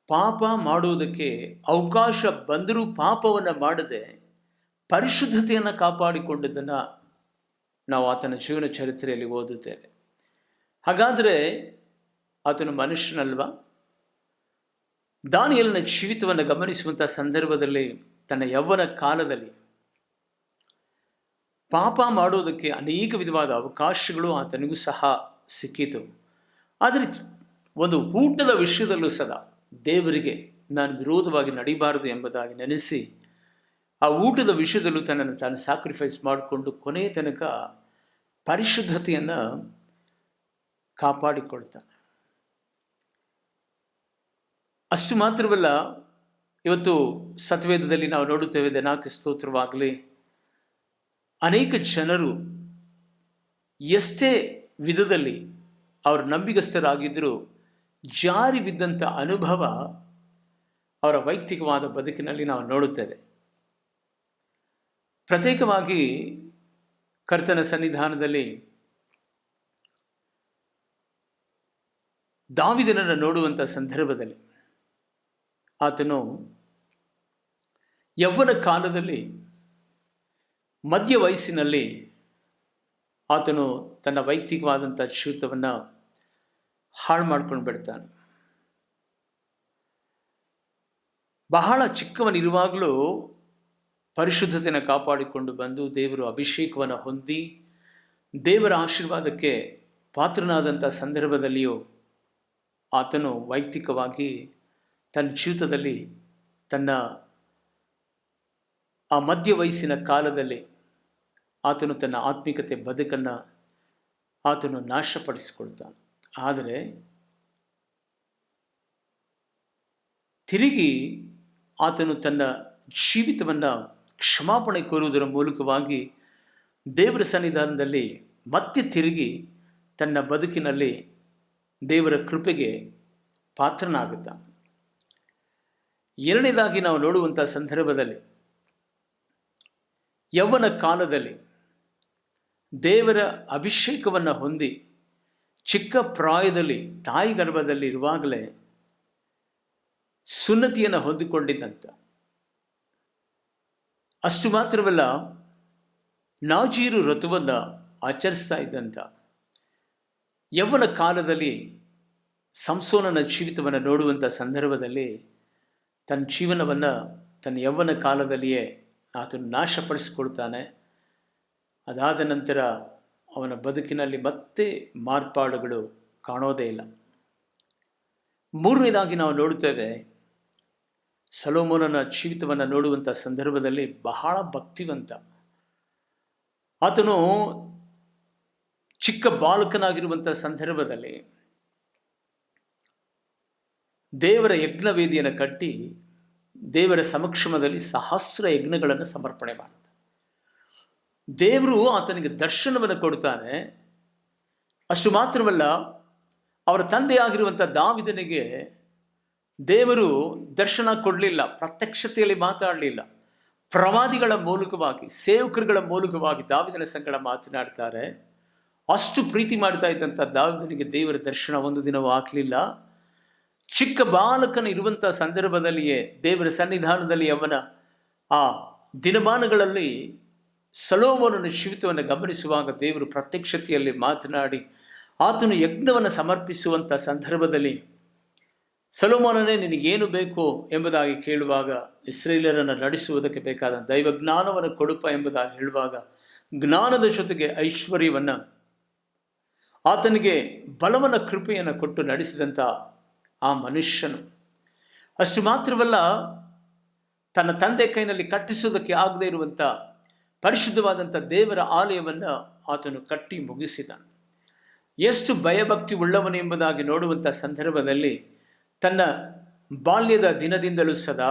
ಪಾಪ ಮಾಡುವುದಕ್ಕೆ ಅವಕಾಶ ಬಂದರೂ ಪಾಪವನ್ನು ಮಾಡದೆ ಪರಿಶುದ್ಧತೆಯನ್ನು ಕಾಪಾಡಿಕೊಂಡಿದ್ದನ್ನು ನಾವು ಆತನ ಜೀವನ ಚರಿತ್ರೆಯಲ್ಲಿ ಓದುತ್ತೇವೆ. ಹಾಗಾದರೆ ಆತನು ಮನುಷ್ಯನಲ್ವಾ? ದಾನಿಯೇಲನ ಜೀವಿತವನ್ನು ಗಮನಿಸುವಂಥ ಸಂದರ್ಭದಲ್ಲಿ ತನ್ನ ಯೌವನ ಕಾಲದಲ್ಲಿ ಪಾಪ ಮಾಡುವುದಕ್ಕೆ ಅನೇಕ ವಿಧವಾದ ಅವಕಾಶಗಳು ಆತನಿಗೂ ಸಹ ಸಿಕ್ಕಿತು. ಆದರೆ ಒಂದು ಊಟದ ವಿಷಯದಲ್ಲೂ ಸದಾ ದೇವರಿಗೆ ನಾನು ವಿರೋಧವಾಗಿ ನಡಿಬಾರದು ಎಂಬುದಾಗಿ ನೆನೆಸಿ ಆ ಊಟದ ವಿಷಯದಲ್ಲೂ ತನ್ನನ್ನು ತಾನು ಸ್ಯಾಕ್ರಿಫೈಸ್ ಮಾಡಿಕೊಂಡು ಕೊನೆಯ ತನಕ ಪರಿಶುದ್ಧತೆಯನ್ನು ಕಾಪಾಡಿಕೊಳ್ತಾನೆ. ಅಷ್ಟು ಮಾತ್ರವಲ್ಲ, ಇವತ್ತು ಸತ್ವೇದದಲ್ಲಿ ನಾವು ನೋಡುತ್ತೇವೆ, ದನಾಕ ಸ್ತೋತ್ರವಾಗಲಿ, ಅನೇಕ ಜನರು ಎಷ್ಟೇ ವಿಧದಲ್ಲಿ ಅವರು ನಂಬಿಗಸ್ತರಾಗಿದ್ದರೂ ಜಾರಿ ಬಿದ್ದಂಥ ಅನುಭವ ಅವರ ವೈಯಕ್ತಿಕವಾದ ಬದುಕಿನಲ್ಲಿ ನಾವು ನೋಡುತ್ತೇವೆ. ಪ್ರತ್ಯೇಕವಾಗಿ ಕರ್ತನ ಸನ್ನಿಧಾನದಲ್ಲಿ ದಾವೀದನನ್ನು ನೋಡುವಂಥ ಸಂದರ್ಭದಲ್ಲಿ ಆತನು ಯೌವನ ಕಾಲದಲ್ಲಿ ಮಧ್ಯ ವಯಸ್ಸಿನಲ್ಲಿ ಆತನು ತನ್ನ ವೈಯಕ್ತಿಕವಾದಂಥ ಜೀವಿತವನ್ನು ಹಾಳು ಮಾಡ್ಕೊಂಡು ಬಿಡ್ತಾನೆ. ಬಹಳ ಚಿಕ್ಕವನಿರುವಾಗಲೂ ಪರಿಶುದ್ಧತೆಯನ್ನು ಕಾಪಾಡಿಕೊಂಡು ಬಂದು ದೇವರು ಅಭಿಷೇಕವನ್ನು ಹೊಂದಿ ದೇವರ ಆಶೀರ್ವಾದಕ್ಕೆ ಪಾತ್ರನಾದಂಥ ಸಂದರ್ಭದಲ್ಲಿಯೂ ಆತನು ವೈಯಕ್ತಿಕವಾಗಿ ತನ್ನ ಜೀವಿತದಲ್ಲಿ ತನ್ನ ಆ ಮಧ್ಯ ವಯಸ್ಸಿನ ಕಾಲದಲ್ಲಿ ಆತನು ತನ್ನ ಆತ್ಮಿಕತೆ ಬದುಕನ್ನು ಆತನು ನಾಶಪಡಿಸಿಕೊಳ್ತಾನೆ. ಆದರೆ ತಿರುಗಿ ಆತನು ತನ್ನ ಜೀವಿತವನ್ನು ಕ್ಷಮಾಪಣೆ ಕೋರುವುದರ ಮೂಲಕವಾಗಿ ದೇವರ ಸನ್ನಿಧಾನದಲ್ಲಿ ಮತ್ತೆ ತಿರುಗಿ ತನ್ನ ಬದುಕಿನಲ್ಲಿ ದೇವರ ಕೃಪೆಗೆ ಪಾತ್ರನಾಗುತ್ತಾನೆ. ಎರಡನೇದಾಗಿ ನಾವು ನೋಡುವಂಥ ಸಂದರ್ಭದಲ್ಲಿ ಯೌವನ ಕಾಲದಲ್ಲಿ ದೇವರ ಅಭಿಷೇಕವನ್ನು ಹೊಂದಿ ಚಿಕ್ಕ ಪ್ರಾಯದಲ್ಲಿ ತಾಯಿ ಗರ್ಭದಲ್ಲಿ ಇರುವಾಗಲೇ ಸುನ್ನತಿಯನ್ನು ಹೊಂದಿಕೊಂಡಿದ್ದಂಥ, ಅಷ್ಟು ಮಾತ್ರವಲ್ಲ ನಾಜೀರು ಋತುವನ್ನು ಆಚರಿಸ್ತಾ ಇದ್ದಂಥ ಯೌವನ ಕಾಲದಲ್ಲಿ ಸಂಸೋನನ ಜೀವಿತವನ್ನು ನೋಡುವಂಥ ಸಂದರ್ಭದಲ್ಲಿ ತನ್ನ ಜೀವನವನ್ನು ತನ್ನ ಯೌವನ ಕಾಲದಲ್ಲಿಯೇ ಆತನು ನಾಶಪಡಿಸಿಕೊಳ್ತಾನೆ. ಅದಾದ ನಂತರ ಅವನ ಬದುಕಿನಲ್ಲಿ ಮತ್ತೆ ಮಾರ್ಪಾಡುಗಳು ಕಾಣೋದೇ ಇಲ್ಲ. ಮೂರನೇದಾಗಿ ನಾವು ನೋಡುತ್ತೇವೆ, ಸೊಲೊಮೋನನ ಜೀವಿತವನ್ನು ನೋಡುವಂಥ ಸಂದರ್ಭದಲ್ಲಿ ಬಹಳ ಭಕ್ತಿವಂತ. ಆತನು ಚಿಕ್ಕ ಬಾಲಕನಾಗಿರುವಂಥ ಸಂದರ್ಭದಲ್ಲಿ ದೇವರ ಯಜ್ಞವೇದಿಯನ್ನು ಕಟ್ಟಿ ದೇವರ ಸಮಕ್ಷಮದಲ್ಲಿ ಸಹಸ್ರ ಯಜ್ಞಗಳನ್ನು ಸಮರ್ಪಣೆ ಮಾಡ್ತಾನೆ. ದೇವರು ಆತನಿಗೆ ದರ್ಶನವನ್ನು ಕೊಡ್ತಾನೆ. ಅಷ್ಟು ಮಾತ್ರವಲ್ಲ, ಅವರ ತಂದೆಯಾಗಿರುವಂಥ ದಾವೀದನಿಗೆ ದೇವರು ದರ್ಶನ ಕೊಡಲಿಲ್ಲ, ಪ್ರತ್ಯಕ್ಷತೆಯಲ್ಲಿ ಮಾತಾಡಲಿಲ್ಲ. ಪ್ರವಾದಿಗಳ ಮೂಲಕವಾಗಿ, ಸೇವಕರುಗಳ ಮೂಲಕವಾಗಿ ದಾವೀದನ ಸಂಗಡ ಮಾತನಾಡ್ತಾರೆ. ಅಷ್ಟು ಪ್ರೀತಿ ಮಾಡ್ತಾ ಇದ್ದಂಥ ದಾವೀದನಿಗೆ ದೇವರ ದರ್ಶನ ಒಂದು ದಿನವೂ ಆಗಲಿಲ್ಲ. ಚಿಕ್ಕ ಬಾಲಕನ ಇರುವಂಥ ಸಂದರ್ಭದಲ್ಲಿಯೇ ದೇವರ ಸನ್ನಿಧಾನದಲ್ಲಿ ಅವನ ಆ ದಿನಮಾನಗಳಲ್ಲಿ ಸೊಲೊಮೋನನ ಜೀವಿತವನ್ನು ಗಮನಿಸುವಾಗ ದೇವರು ಪ್ರತ್ಯಕ್ಷತೆಯಲ್ಲಿ ಮಾತನಾಡಿ ಆತನು ಯಜ್ಞವನ್ನು ಸಮರ್ಪಿಸುವಂಥ ಸಂದರ್ಭದಲ್ಲಿ, ಸೊಲೊಮೋನನೇ ನಿನಗೇನು ಬೇಕು ಎಂಬುದಾಗಿ ಕೇಳುವಾಗ, ಇಸ್ರಾಯೇಲರನ್ನು ನಡೆಸುವುದಕ್ಕೆ ಬೇಕಾದ ದೈವಜ್ಞಾನವನ್ನು ಕೊಡುಪ ಎಂಬುದಾಗಿ ಹೇಳುವಾಗ, ಜ್ಞಾನದ ಜೊತೆಗೆ ಐಶ್ವರ್ಯವನ್ನು, ಆತನಿಗೆ ಬಲವನ್ನ ಕೃಪೆಯನ್ನು ಕೊಟ್ಟು ನಡೆಸಿದಂಥ ಆ ಮನುಷ್ಯನು, ಅಷ್ಟು ಮಾತ್ರವಲ್ಲ ತನ್ನ ತಂದೆ ಕೈನಲ್ಲಿ ಕಟ್ಟಿಸುವುದಕ್ಕೆ ಆಗದೇ ಇರುವಂಥ ಪರಿಶುದ್ಧವಾದಂಥ ದೇವರ ಆಲಯವನ್ನು ಆತನು ಕಟ್ಟಿ ಮುಗಿಸಿದ. ಎಷ್ಟು ಭಯಭಕ್ತಿ ಉಳ್ಳವನು ಎಂಬುದಾಗಿ ನೋಡುವಂಥ ಸಂದರ್ಭದಲ್ಲಿ ತನ್ನ ಬಾಲ್ಯದ ದಿನದಿಂದಲೂ ಸದಾ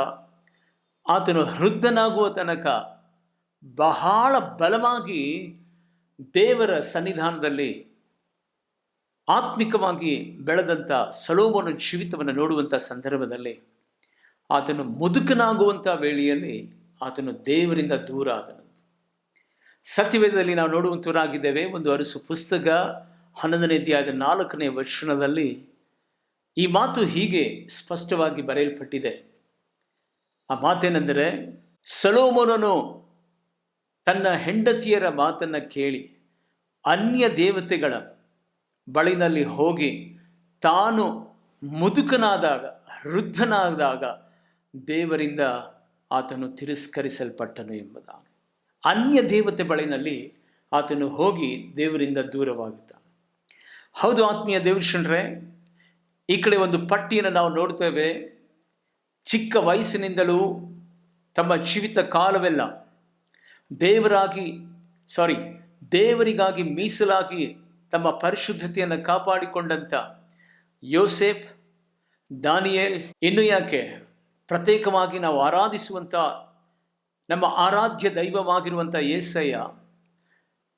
ಆತನು ವೃದ್ಧನಾಗುವ ತನಕ ಬಹಳ ಬಲವಾಗಿ ದೇವರ ಸನ್ನಿಧಾನದಲ್ಲಿ ಆತ್ಮಿಕವಾಗಿ ಬೆಳೆದಂಥ ಸೊಲೊಮೋನನ ಜೀವಿತವನ್ನು ನೋಡುವಂಥ ಸಂದರ್ಭದಲ್ಲಿ ಆತನು ಮುದುಕನಾಗುವಂಥ ವೇಳೆಯಲ್ಲಿ ಆತನು ದೇವರಿಂದ ದೂರ ಆದನು. ಸತ್ಯವೇದದಲ್ಲಿ ನಾವು ನೋಡುವಂಥವರಾಗಿದ್ದೇವೆ. ಒಂದು ಅರಸು ಪುಸ್ತಕ 11ನೇ ಅಧ್ಯಾಯದ 4ನೇ ವಚನದಲ್ಲಿ ಈ ಮಾತು ಹೀಗೆ ಸ್ಪಷ್ಟವಾಗಿ ಬರೆಯಲ್ಪಟ್ಟಿದೆ. ಆ ಮಾತೇನೆಂದರೆ, ಸೊಲೊಮೋನನು ತನ್ನ ಹೆಂಡತಿಯರ ಮಾತನ್ನು ಕೇಳಿ ಅನ್ಯ ದೇವತೆಗಳ ಬಳಿನಲ್ಲಿ ಹೋಗಿ ತಾನು ಮುದುಕನಾದಾಗ, ವೃದ್ಧನಾದಾಗ ದೇವರಿಂದ ಆತನು ತಿರಸ್ಕರಿಸಲ್ಪಟ್ಟನು ಎಂಬುದಾಗಿ. ಅನ್ಯ ದೇವತೆ ಬಳಿನಲ್ಲಿ ಆತನು ಹೋಗಿ ದೇವರಿಂದ ದೂರವಾಗುತ್ತಾನೆ. ಹೌದು ಆತ್ಮೀಯ ದೇವಶನರೇ, ಈ ಕಡೆ ಒಂದು ಪಟ್ಟಿಯನ್ನು ನಾವು ನೋಡ್ತೇವೆ. ಚಿಕ್ಕ ವಯಸ್ಸಿನಿಂದಲೂ ತಮ್ಮ ಜೀವಿತ ಕಾಲವೆಲ್ಲ ದೇವರಿಗಾಗಿ ಮೀಸಲಾಗಿ ತಮ್ಮ ಪರಿಶುದ್ಧತೆಯನ್ನು ಕಾಪಾಡಿಕೊಂಡಂಥ ಯೋಸೇಫ್, ದಾನಿಯೇಲ್, ಇನ್ನು ಯಾಕೆ ಪ್ರತ್ಯೇಕವಾಗಿ ನಾವು ಆರಾಧಿಸುವಂಥ ನಮ್ಮ ಆರಾಧ್ಯ ದೈವವಾಗಿರುವಂಥ ಯೇಸಯ್ಯ,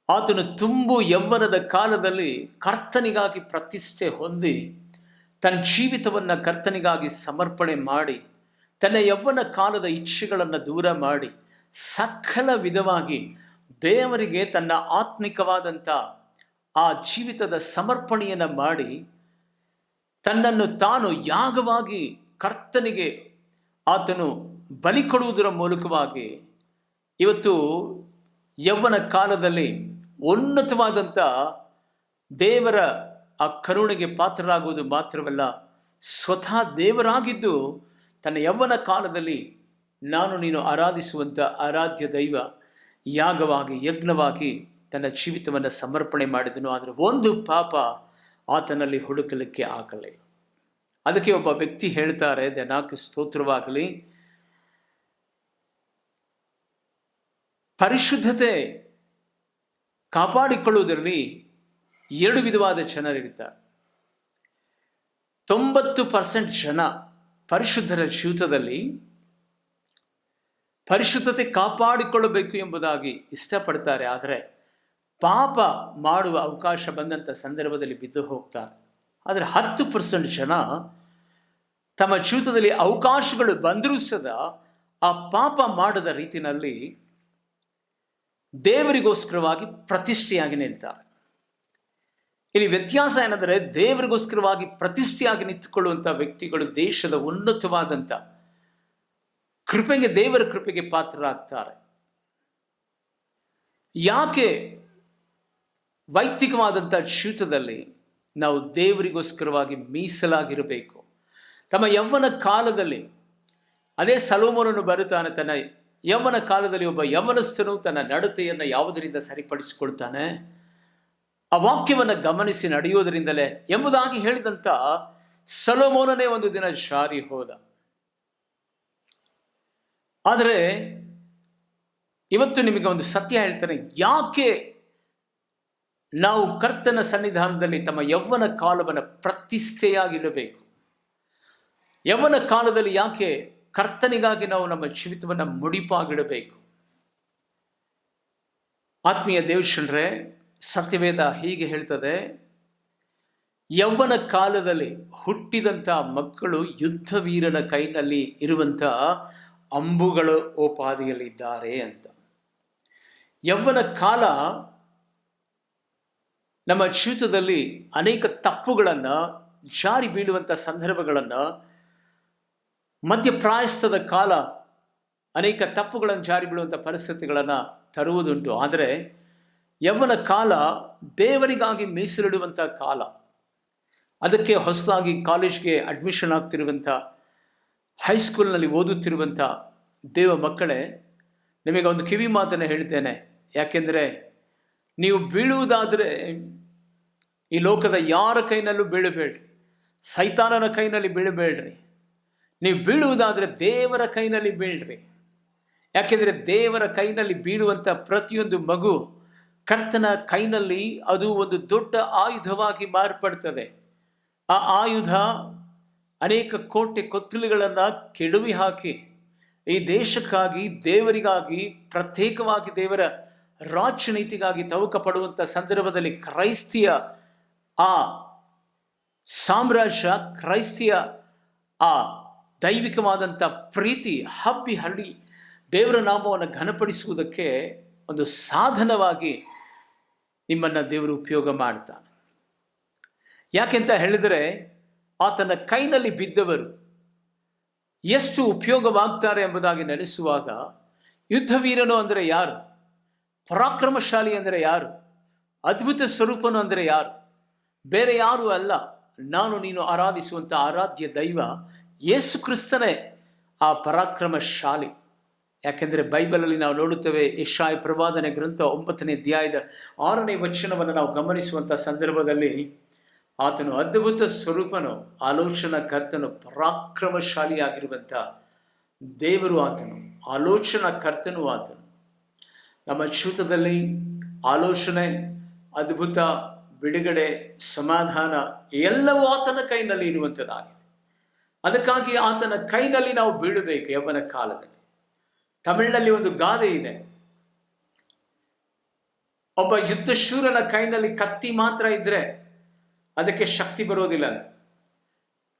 ಆತನು ತುಂಬು ಯೌವನದ ಕಾಲದಲ್ಲಿ ಕರ್ತನಿಗಾಗಿ ಪ್ರತಿಷ್ಠೆ ಹೊಂದಿ ತನ್ನ ಜೀವಿತವನ್ನು ಕರ್ತನಿಗಾಗಿ ಸಮರ್ಪಣೆ ಮಾಡಿ ತನ್ನ ಯೌವನ ಕಾಲದ ಇಚ್ಛೆಗಳನ್ನು ದೂರ ಮಾಡಿ ಸಕಲ ವಿಧವಾಗಿ ದೇವರಿಗೆ ತನ್ನ ಆತ್ಮಿಕವಾದಂಥ ಆ ಜೀವಿತದ ಸಮರ್ಪಣೆಯನ್ನು ಮಾಡಿ ತನ್ನನ್ನು ತಾನು ಯಾಗವಾಗಿ ಕರ್ತನಿಗೆ ಆತನು ಬಲಿ ಕೊಡುವುದರ ಮೂಲಕವಾಗಿ ಇವತ್ತು ಯೌವನ ಕಾಲದಲ್ಲಿ ಉನ್ನತವಾದಂಥ ದೇವರ ಆ ಕರುಣೆಗೆ ಪಾತ್ರರಾಗುವುದು ಮಾತ್ರವಲ್ಲ, ಸ್ವತಃ ದೇವರಾಗಿದ್ದು ತನ್ನ ಯೌವನ ಕಾಲದಲ್ಲಿ ನಾನು ನೀನು ಆರಾಧಿಸುವಂಥ ಆರಾಧ್ಯ ದೈವ ಯಾಗವಾಗಿ ಯಜ್ಞವಾಗಿ ತನ್ನ ಜೀವಿತವನ್ನು ಸಮರ್ಪಣೆ ಮಾಡಿದನು. ಆದರೆ ಒಂದು ಪಾಪ ಆತನಲ್ಲಿ ಹುಡುಕಲಿಕ್ಕೆ ಆಗಲಿಲ್ಲ. ಅದಕ್ಕೆ ಒಬ್ಬ ವ್ಯಕ್ತಿ ಹೇಳ್ತಾರೆ, ದೇವರಿಗೆ ಸ್ತೋತ್ರವಾಗಲಿ, ಪರಿಶುದ್ಧತೆ ಕಾಪಾಡಿಕೊಳ್ಳುವುದರಲ್ಲಿ 2 ವಿಧವಾದ ಜನರಿರ್ತಾರೆ. 90% ಜನ ಪರಿಶುದ್ಧರ ಜೀವಿತದಲ್ಲಿ ಪರಿಶುದ್ಧತೆ ಕಾಪಾಡಿಕೊಳ್ಳಬೇಕು ಎಂಬುದಾಗಿ ಇಷ್ಟಪಡ್ತಾರೆ. ಆದರೆ ಪಾಪ ಮಾಡುವ ಅವಕಾಶ ಬಂದಂಥ ಸಂದರ್ಭದಲ್ಲಿ ಬಿದ್ದು ಹೋಗ್ತಾರೆ. ಆದರೆ 10% ಜನ ತಮ್ಮ ಜೀವಿತದಲ್ಲಿ ಅವಕಾಶಗಳು ಬಂದರೂ ಸದಾ ಆ ಪಾಪ ಮಾಡದ ರೀತಿಯಲ್ಲಿ ದೇವರಿಗೋಸ್ಕರವಾಗಿ ಪ್ರತಿಷ್ಠೆಯಾಗಿ ನಿಲ್ತಾರೆ. ಇಲ್ಲಿ ವ್ಯತ್ಯಾಸ ಏನೆಂದರೆ, ದೇವರಿಗೋಸ್ಕರವಾಗಿ ಪ್ರತಿಷ್ಠೆಯಾಗಿ ನಿಂತುಕೊಳ್ಳುವಂಥ ವ್ಯಕ್ತಿಗಳು ದೇಶದ ಉನ್ನತವಾದಂಥ ಕೃಪೆಗೆ, ದೇವರ ಕೃಪೆಗೆ ಪಾತ್ರರಾಗ್ತಾರೆ. ಯಾಕೆ ವೈಯಕ್ತಿಕವಾದಂಥ ಜೀವಿತದಲ್ಲಿ ನಾವು ದೇವರಿಗೋಸ್ಕರವಾಗಿ ಮೀಸಲಾಗಿರಬೇಕು? ತಮ್ಮ ಯೌವನ ಕಾಲದಲ್ಲಿ, ಅದೇ ಸೊಲೊಮೋನನು ಬರುತ್ತಾನೆ, ತನ್ನ ಯೌವನ ಕಾಲದಲ್ಲಿ ಒಬ್ಬ ಯೌವನಸ್ಥನು ತನ್ನ ನಡತೆಯನ್ನು ಯಾವುದರಿಂದ ಸರಿಪಡಿಸಿಕೊಳ್ತಾನೆ? ಆ ವಾಕ್ಯವನ್ನು ಗಮನಿಸಿ ನಡೆಯುವುದರಿಂದಲೇ ಎಂಬುದಾಗಿ ಹೇಳಿದಂಥ ಸೊಲೊಮೋನನೇ ಒಂದು ದಿನ ಜಾರಿ ಹೋದ. ಆದರೆ ಇವತ್ತು ನಿಮಗೆ ಒಂದು ಸತ್ಯ ಹೇಳ್ತಾನೆ, ಯಾಕೆ ನಾವು ಕರ್ತನ ಸನ್ನಿಧಾನದಲ್ಲಿ ತಮ್ಮ ಯೌವನ ಕಾಲವನ್ನು ಪ್ರತಿಷ್ಠೆಯಾಗಿರಬೇಕು? ಯೌವನ ಕಾಲದಲ್ಲಿ ಯಾಕೆ ಕರ್ತನಿಗಾಗಿ ನಾವು ನಮ್ಮ ಜೀವಿತವನ್ನು ಮುಡಿಪಾಗಿಡಬೇಕು? ಆತ್ಮೀಯ ದೇವಜನರೇ, ಸತ್ಯವೇದ ಹೀಗೆ ಹೇಳ್ತದೆ, ಯೌವನ ಕಾಲದಲ್ಲಿ ಹುಟ್ಟಿದಂಥ ಮಕ್ಕಳು ಯುದ್ಧ ವೀರನ ಕೈನಲ್ಲಿ ಇರುವಂಥ ಅಂಬುಗಳ ಓಪಾದಿಯಲ್ಲಿದ್ದಾರೆ ಅಂತ. ಯೌವನ ಕಾಲ ನಮ್ಮ ಜೀವಿತದಲ್ಲಿ ಅನೇಕ ತಪ್ಪುಗಳನ್ನು, ಜಾರಿ ಬೀಳುವಂಥ ಸಂದರ್ಭಗಳನ್ನು, ಮಧ್ಯಪ್ರಾಯಸ್ಥದ ಕಾಲ ಅನೇಕ ತಪ್ಪುಗಳನ್ನು ಜಾರಿ ಬೀಳುವಂಥ ಪರಿಸ್ಥಿತಿಗಳನ್ನು ತರುವುದುಂಟು. ಆದರೆ ಯೌವನ ಕಾಲ ದೇವರಿಗಾಗಿ ಮೀಸಲಿಡುವಂಥ ಕಾಲ. ಅದಕ್ಕೆ ಹೊಸದಾಗಿ ಕಾಲೇಜ್ಗೆ ಅಡ್ಮಿಷನ್ ಆಗ್ತಿರುವಂಥ, ಹೈಸ್ಕೂಲ್ನಲ್ಲಿ ಓದುತ್ತಿರುವಂಥ ದೇವ ಮಕ್ಕಳೇ, ನಿಮಗೆ ಒಂದು ಕಿವಿ ಮಾತನ್ನು ಹೇಳ್ತೇನೆ. ಯಾಕೆಂದರೆ ನೀವು ಬೀಳುವುದಾದರೆ ಈ ಲೋಕದ ಯಾರ ಕೈನಲ್ಲೂ ಬೀಳಬೇಡ್ರಿ, ಸೈತಾನನ ಕೈನಲ್ಲಿ ಬೀಳಬೇಡ್ರಿ. ನೀವು ಬೀಳುವುದಾದರೆ ದೇವರ ಕೈನಲ್ಲಿ ಬೀಳ್ರಿ. ಯಾಕೆಂದರೆ ದೇವರ ಕೈನಲ್ಲಿ ಬೀಳುವಂಥ ಪ್ರತಿಯೊಂದು ಮಗು ಕರ್ತನ ಕೈನಲ್ಲಿ ಅದು ಒಂದು ದೊಡ್ಡ ಆಯುಧವಾಗಿ ಮಾರ್ಪಡ್ತದೆ. ಆ ಆಯುಧ ಅನೇಕ ಕೋಟೆ ಕೊತ್ತಲುಗಳನ್ನು ಕೆಡವಿ ಹಾಕಿ ಈ ದೇಶಕ್ಕಾಗಿ, ದೇವರಿಗಾಗಿ, ಪ್ರತ್ಯೇಕವಾಗಿ ದೇವರ ರಾಜ್ಯ ನೀತಿಗಾಗಿ ತವಕ ಪಡುವಂಥ ಸಂದರ್ಭದಲ್ಲಿ ಕ್ರೈಸ್ತಿಯ ಆ ಸಾಮ್ರಾಜ್ಯ, ಕ್ರೈಸ್ತಿಯ ಆ ದೈವಿಕವಾದಂಥ ಪ್ರೀತಿ ಹಬ್ಬಿ ಹರಡಿ ದೇವರ ನಾಮವನ್ನು ಘನಪಡಿಸುವುದಕ್ಕೆ ಒಂದು ಸಾಧನವಾಗಿ ನಿಮ್ಮನ್ನು ದೇವರು ಉಪಯೋಗ ಮಾಡ್ತಾನೆ. ಯಾಕೆಂತ ಹೇಳಿದರೆ, ಆತನ ಕೈನಲ್ಲಿ ಬಿದ್ದವರು ಎಷ್ಟು ಉಪಯೋಗವಾಗ್ತಾರೆ ಎಂಬುದಾಗಿ ನೆನೆಸುವಾಗ, ಯುದ್ಧ ವೀರನು ಅಂದರೆ ಯಾರು? ಪರಾಕ್ರಮಶಾಲಿ ಅಂದರೆ ಯಾರು? ಅದ್ಭುತ ಸ್ವರೂಪನು ಅಂದರೆ ಯಾರು? ಬೇರೆ ಯಾರೂ ಅಲ್ಲ, ನಾನು ನೀನು ಆರಾಧಿಸುವಂಥ ಆರಾಧ್ಯ ದೈವ ಯೇಸು ಕ್ರಿಸ್ತನೇ ಆ ಪರಾಕ್ರಮಶಾಲಿ. ಯಾಕೆಂದರೆ ಬೈಬಲಲ್ಲಿ ನಾವು ನೋಡುತ್ತೇವೆ, ಯೆಶಾಯ ಪ್ರವಾದನೆ ಗ್ರಂಥ 9ನೇ ಅಧ್ಯಾಯದ 6ನೇ ವಚನವನ್ನು ನಾವು ಗಮನಿಸುವಂಥ ಸಂದರ್ಭದಲ್ಲಿ, ಆತನು ಅದ್ಭುತ ಸ್ವರೂಪನು, ಆಲೋಚನಾ ಕರ್ತನು, ಪರಾಕ್ರಮಶಾಲಿಯಾಗಿರುವಂಥ ದೇವರು ಆತನು, ಆಲೋಚನಾ ಕರ್ತನು ಆತನು. ನಮ್ಮ ಜೀವಿತದಲ್ಲಿ ಆಲೋಚನೆ, ಅದ್ಭುತ, ಬಿಡುಗಡೆ, ಸಮಾಧಾನ ಎಲ್ಲವೂ ಆತನ ಕೈನಲ್ಲಿ ಇರುವಂಥದ್ದಾಗಿದೆ. ಅದಕ್ಕಾಗಿ ಆತನ ಕೈನಲ್ಲಿ ನಾವು ಬೀಳಬೇಕು ಯೌವನ ಕಾಲದಲ್ಲಿ. ತಮಿಳಿನಲ್ಲಿ ಒಂದು ಗಾದೆ ಇದೆ, ಒಬ್ಬ ಯುದ್ಧಶೂರನ ಕೈನಲ್ಲಿ ಕತ್ತಿ ಮಾತ್ರ ಇದ್ರೆ ಅದಕ್ಕೆ ಶಕ್ತಿ ಬರೋದಿಲ್ಲ ಅಂತ.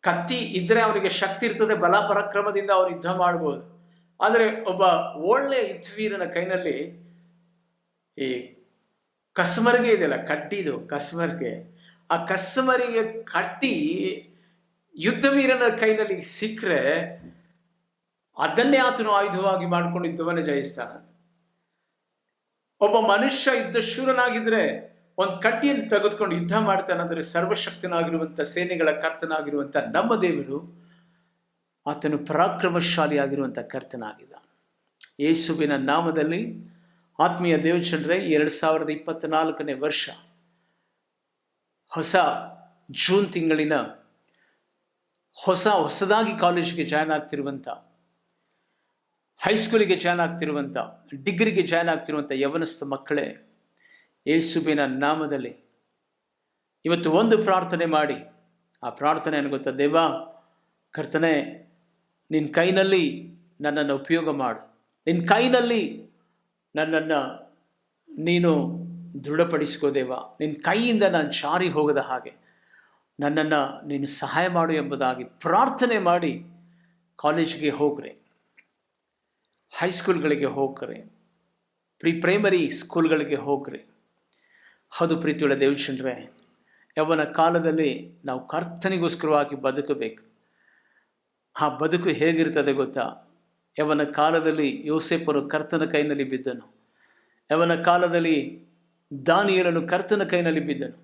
ಕತ್ತಿ ಇದ್ರೆ ಅವನಿಗೆ ಶಕ್ತಿ ಇರ್ತದೆ, ಬಲ ಪರಾಕ್ರಮದಿಂದ ಅವನು ಯುದ್ಧ ಮಾಡ್ಬೋದು. ಆದರೆ ಒಬ್ಬ ಒಳ್ಳೆ ಯುದ್ಧವೀರನ ಕೈನಲ್ಲಿ ಈ ಕಸ್ಮರಿಗೆ ಇದೆಯಲ್ಲ, ಕಡ್ಡಿದು ಕಸ್ಮರ್ಗೆ, ಆ ಕಸ್ಮರಿಗೆ ಕಟ್ಟಿ ಯುದ್ಧವೀರನ ಕೈನಲ್ಲಿ ಸಿಕ್ಕರೆ ಅದನ್ನೇ ಆತನು ಆಯುಧವಾಗಿ ಮಾಡಿಕೊಂಡು ಯುದ್ಧವನ್ನು ಜಯಿಸ್ತಾನಂತ. ಒಬ್ಬ ಮನುಷ್ಯ ಯುದ್ಧಶೂರನಾಗಿದ್ರೆ ಒಂದು ಕಡ್ಡಿಯನ್ನು ತೆಗೆದುಕೊಂಡು ಯುದ್ಧ ಮಾಡ್ತಾನಂದರೆ ಸರ್ವಶಕ್ತನಾಗಿರುವಂಥ ಸೇನೆಗಳ ಕರ್ತನಾಗಿರುವಂಥ ನಮ್ಮ ದೇವರು ಆತನು ಪರಾಕ್ರಮಶಾಲಿಯಾಗಿರುವಂಥ ಕರ್ತನಾಗಿದ್ದಾನೆ. ಯೇಸುವಿನ ನಾಮದಲ್ಲಿ ಆತ್ಮೀಯ ದೇವಜನರೇ, 2024ನೇ ವರ್ಷ ಹೊಸ ಜೂನ್ ತಿಂಗಳಿನ ಹೊಸದಾಗಿ ಕಾಲೇಜಿಗೆ ಜಾಯ್ನ್ ಆಗ್ತಿರುವಂಥ, ಹೈಸ್ಕೂಲಿಗೆ ಜಾಯ್ನ್ ಆಗ್ತಿರುವಂಥ, ಡಿಗ್ರಿಗೆ ಜಾಯ್ನ್ ಆಗ್ತಿರುವಂಥ ಯೌವನಸ್ಥ ಮಕ್ಕಳೇ, ಯೇಸುವಿನ ನಾಮದಲ್ಲಿ ಇವತ್ತು ಒಂದು ಪ್ರಾರ್ಥನೆ ಮಾಡಿ. ಆ ಪ್ರಾರ್ಥನೆ ಏನು ಗೊತ್ತಾ? ದೇವ ಕರ್ತನೆ, ನಿನ್ನ ಕೈನಲ್ಲಿ ನನ್ನನ್ನು ಉಪಯೋಗ ಮಾಡು, ನಿನ್ನ ಕೈನಲ್ಲಿ ನನ್ನನ್ನು ನೀನು ದೃಢಪಡಿಸ್ಕೋ ದೇವ. ನಿನ್ನ ಕೈಯಿಂದ ನಾನು ಜಾರಿ ಹೋಗದ ಹಾಗೆ ನನ್ನನ್ನು ನೀನು ಸಹಾಯ ಮಾಡು ಎಂಬುದಾಗಿ ಪ್ರಾರ್ಥನೆ ಮಾಡಿ ಕಾಲೇಜ್ಗೆ ಹೋಗ್ರೆ, ಹೈಸ್ಕೂಲ್ಗಳಿಗೆ ಹೋಗ್ರೆ, ಪ್ರೈಮರಿ ಸ್ಕೂಲ್ಗಳಿಗೆ ಹೋಗ್ರಿ. ಹೌದು ಪ್ರೀತಿಯುಳ್ಳ ದೇವಚಂದ್ರೇ, ಯೌವನ ಕಾಲದಲ್ಲಿ ನಾವು ಕರ್ತನಿಗೋಸ್ಕರವಾಗಿ ಬದುಕಬೇಕು. ಆ ಬದುಕು ಹೇಗಿರ್ತದೆ ಗೊತ್ತಾ? ಯೌವನ ಕಾಲದಲ್ಲಿ ಯೋಸೇಫನು ಕರ್ತನ ಕೈನಲ್ಲಿ ಬಿದ್ದನು. ಯೌವನ ಕಾಲದಲ್ಲಿ ದಾನಿಯೇಲನು ಕರ್ತನ ಕೈನಲ್ಲಿ ಬಿದ್ದನು.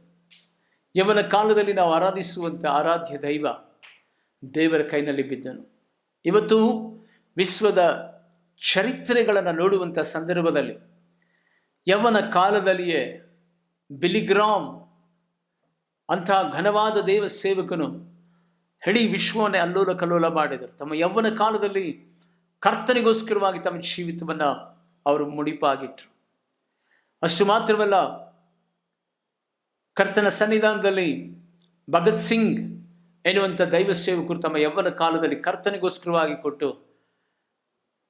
ಯೌವನ ಕಾಲದಲ್ಲಿ ನಾವು ಆರಾಧಿಸುವಂಥ ಆರಾಧ್ಯ ದೈವ ದೇವರ ಕೈನಲ್ಲಿ ಬಿದ್ದನು. ಇವತ್ತು ವಿಶ್ವದ ಚರಿತ್ರೆಗಳನ್ನು ನೋಡುವಂಥ ಸಂದರ್ಭದಲ್ಲಿ ಯೌವನ ಕಾಲದಲ್ಲಿಯೇ ಬಿಲಿಗ್ರಾಮ್ ಅಂಥ ಘನವಾದ ದೇವ ಸೇವಕನು ಇಡೀ ವಿಶ್ವವನ್ನೇ ಅಲ್ಲೋಲ ಕಲ್ಲೋಲ ಮಾಡಿದರು. ತಮ್ಮ ಯೌವನ ಕಾಲದಲ್ಲಿ ಕರ್ತನಿಗೋಸ್ಕರವಾಗಿ ತಮ್ಮ ಜೀವಿತವನ್ನು ಅವರು ಮುಡಿಪಾಗಿಟ್ಟರು. ಅಷ್ಟು ಮಾತ್ರವಲ್ಲ, ಕರ್ತನ ಸನ್ನಿಧಾನದಲ್ಲಿ ಭಗತ್ ಸಿಂಗ್ ಎನ್ನುವಂಥ ದೈವ ಸೇವಕರು ತಮ್ಮ ಯೌವನ ಕಾಲದಲ್ಲಿ ಕರ್ತನಿಗೋಸ್ಕರವಾಗಿ ಕೊಟ್ಟು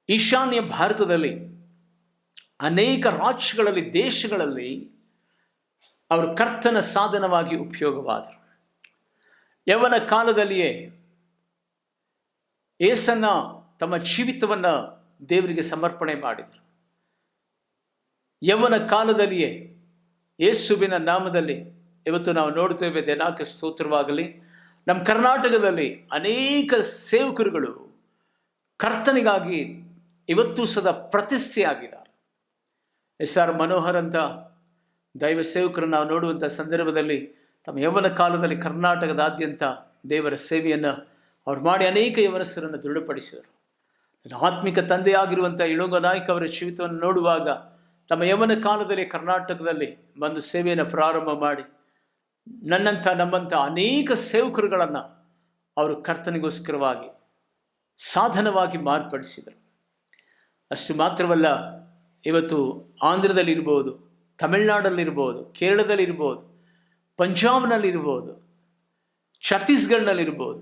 ಈಶಾನ್ಯ ಭಾರತದಲ್ಲಿ ಅನೇಕ ರಾಜ್ಯಗಳಲ್ಲಿ, ದೇಶಗಳಲ್ಲಿ ಅವರು ಕರ್ತನ ಸಾಧನವಾಗಿ ಉಪಯೋಗವಾದರು. ಯೌವನ ಕಾಲದಲ್ಲಿಯೇ ಯೇಸನ್ನ ತಮ್ಮ ಜೀವಿತವನ್ನು ದೇವರಿಗೆ ಸಮರ್ಪಣೆ ಮಾಡಿದರು. ಯೌವನ ಕಾಲದಲ್ಲಿಯೇ ಯೇಸುವಿನ ನಾಮದಲ್ಲಿ ಇವತ್ತು ನಾವು ನೋಡ್ತೇವೆ, ದೇನಾಕ ಸ್ತೋತ್ರವಾಗಲಿ, ನಮ್ಮ ಕರ್ನಾಟಕದಲ್ಲಿ ಅನೇಕ ಸೇವಕರುಗಳು ಕರ್ತನಿಗಾಗಿ ಇವತ್ತು ಸದಾ ಪ್ರತಿಷ್ಠೆಯಾಗಿದ್ದಾರೆ. SR ಮನೋಹರ್ ಅಂತ ದೈವ ಸೇವಕರನ್ನು ನಾವು ನೋಡುವಂಥ ಸಂದರ್ಭದಲ್ಲಿ ತಮ್ಮ ಯೌವನ ಕಾಲದಲ್ಲಿ ಕರ್ನಾಟಕದಾದ್ಯಂತ ದೇವರ ಸೇವೆಯನ್ನು ಅವ್ರು ಮಾಡಿ ಅನೇಕ ಯೌವನಸ್ಥರನ್ನು ದೃಢಪಡಿಸಿದರು. ಆತ್ಮಿಕ ತಂದೆಯಾಗಿರುವಂಥ ಇಳೋಗ ನಾಯ್ಕ ಅವರ ಜೀವಿತವನ್ನು ನೋಡುವಾಗ ತಮ್ಮ ಯೌವನ ಕಾಲದಲ್ಲಿ ಕರ್ನಾಟಕದಲ್ಲಿ ಬಂದು ಸೇವೆಯನ್ನು ಪ್ರಾರಂಭ ಮಾಡಿ ನಮ್ಮಂಥ ಅನೇಕ ಸೇವಕರುಗಳನ್ನು ಅವರು ಕರ್ತನಿಗೋಸ್ಕರವಾಗಿ ಸಾಧನವಾಗಿ ಮಾರ್ಪಡಿಸಿದರು. ಅಷ್ಟು ಮಾತ್ರವಲ್ಲ, ಇವತ್ತು ಆಂಧ್ರದಲ್ಲಿರ್ಬೋದು, ತಮಿಳುನಾಡಲ್ಲಿರ್ಬೋದು, ಕೇರಳದಲ್ಲಿರ್ಬೋದು, ಪಂಜಾಬ್ನಲ್ಲಿರ್ಬೋದು, ಛತ್ತೀಸ್ಗಢನಲ್ಲಿರ್ಬೋದು,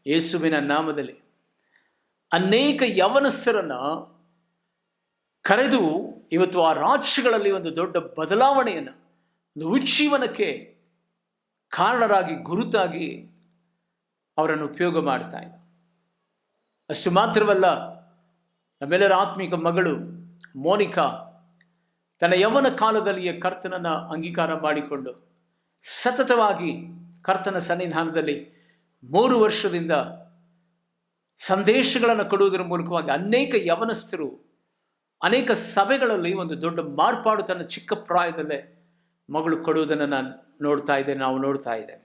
ಯೇಸುವಿನ ನಾಮದಲ್ಲಿ ಅನೇಕ ಯೌವನಸ್ಥರನ್ನು ಕರೆದು ಇವತ್ತು ಆ ರಾಜ್ಯಗಳಲ್ಲಿ ಒಂದು ದೊಡ್ಡ ಬದಲಾವಣೆಯನ್ನು, ಒಂದು ಉಜ್ಜೀವನಕ್ಕೆ ಕಾರಣರಾಗಿ, ಗುರುತಾಗಿ ಅವರನ್ನು ಉಪಯೋಗ ಮಾಡ್ತಾ ಇದ್ದ. ಅಷ್ಟು ಮಾತ್ರವಲ್ಲ, ನಮ್ಮೆಲ್ಲರ ಆತ್ಮಿಕ ಮಗಳು ಮೋನಿಕಾ ತನ್ನ ಯೌವನ ಕಾಲದಲ್ಲಿಯೇ ಕರ್ತನನ್ನು ಅಂಗೀಕಾರ ಮಾಡಿಕೊಂಡು ಸತತವಾಗಿ ಕರ್ತನ ಸನ್ನಿಧಾನದಲ್ಲಿ 3 ವರ್ಷದಿಂದ ಸಂದೇಶಗಳನ್ನು ಕೊಡುವುದರ ಮೂಲಕವಾಗಿ ಅನೇಕ ಯೌವನಸ್ಥರು ಅನೇಕ ಸಭೆಗಳಲ್ಲಿ ಒಂದು ದೊಡ್ಡ ಮಾರ್ಪಾಡು ತನ್ನ ಚಿಕ್ಕ ಪ್ರಾಯದಲ್ಲೇ ಮಗಳು ಕೊಡುವುದನ್ನು ನಾವು ನೋಡ್ತಾ ಇದ್ದೇವೆ.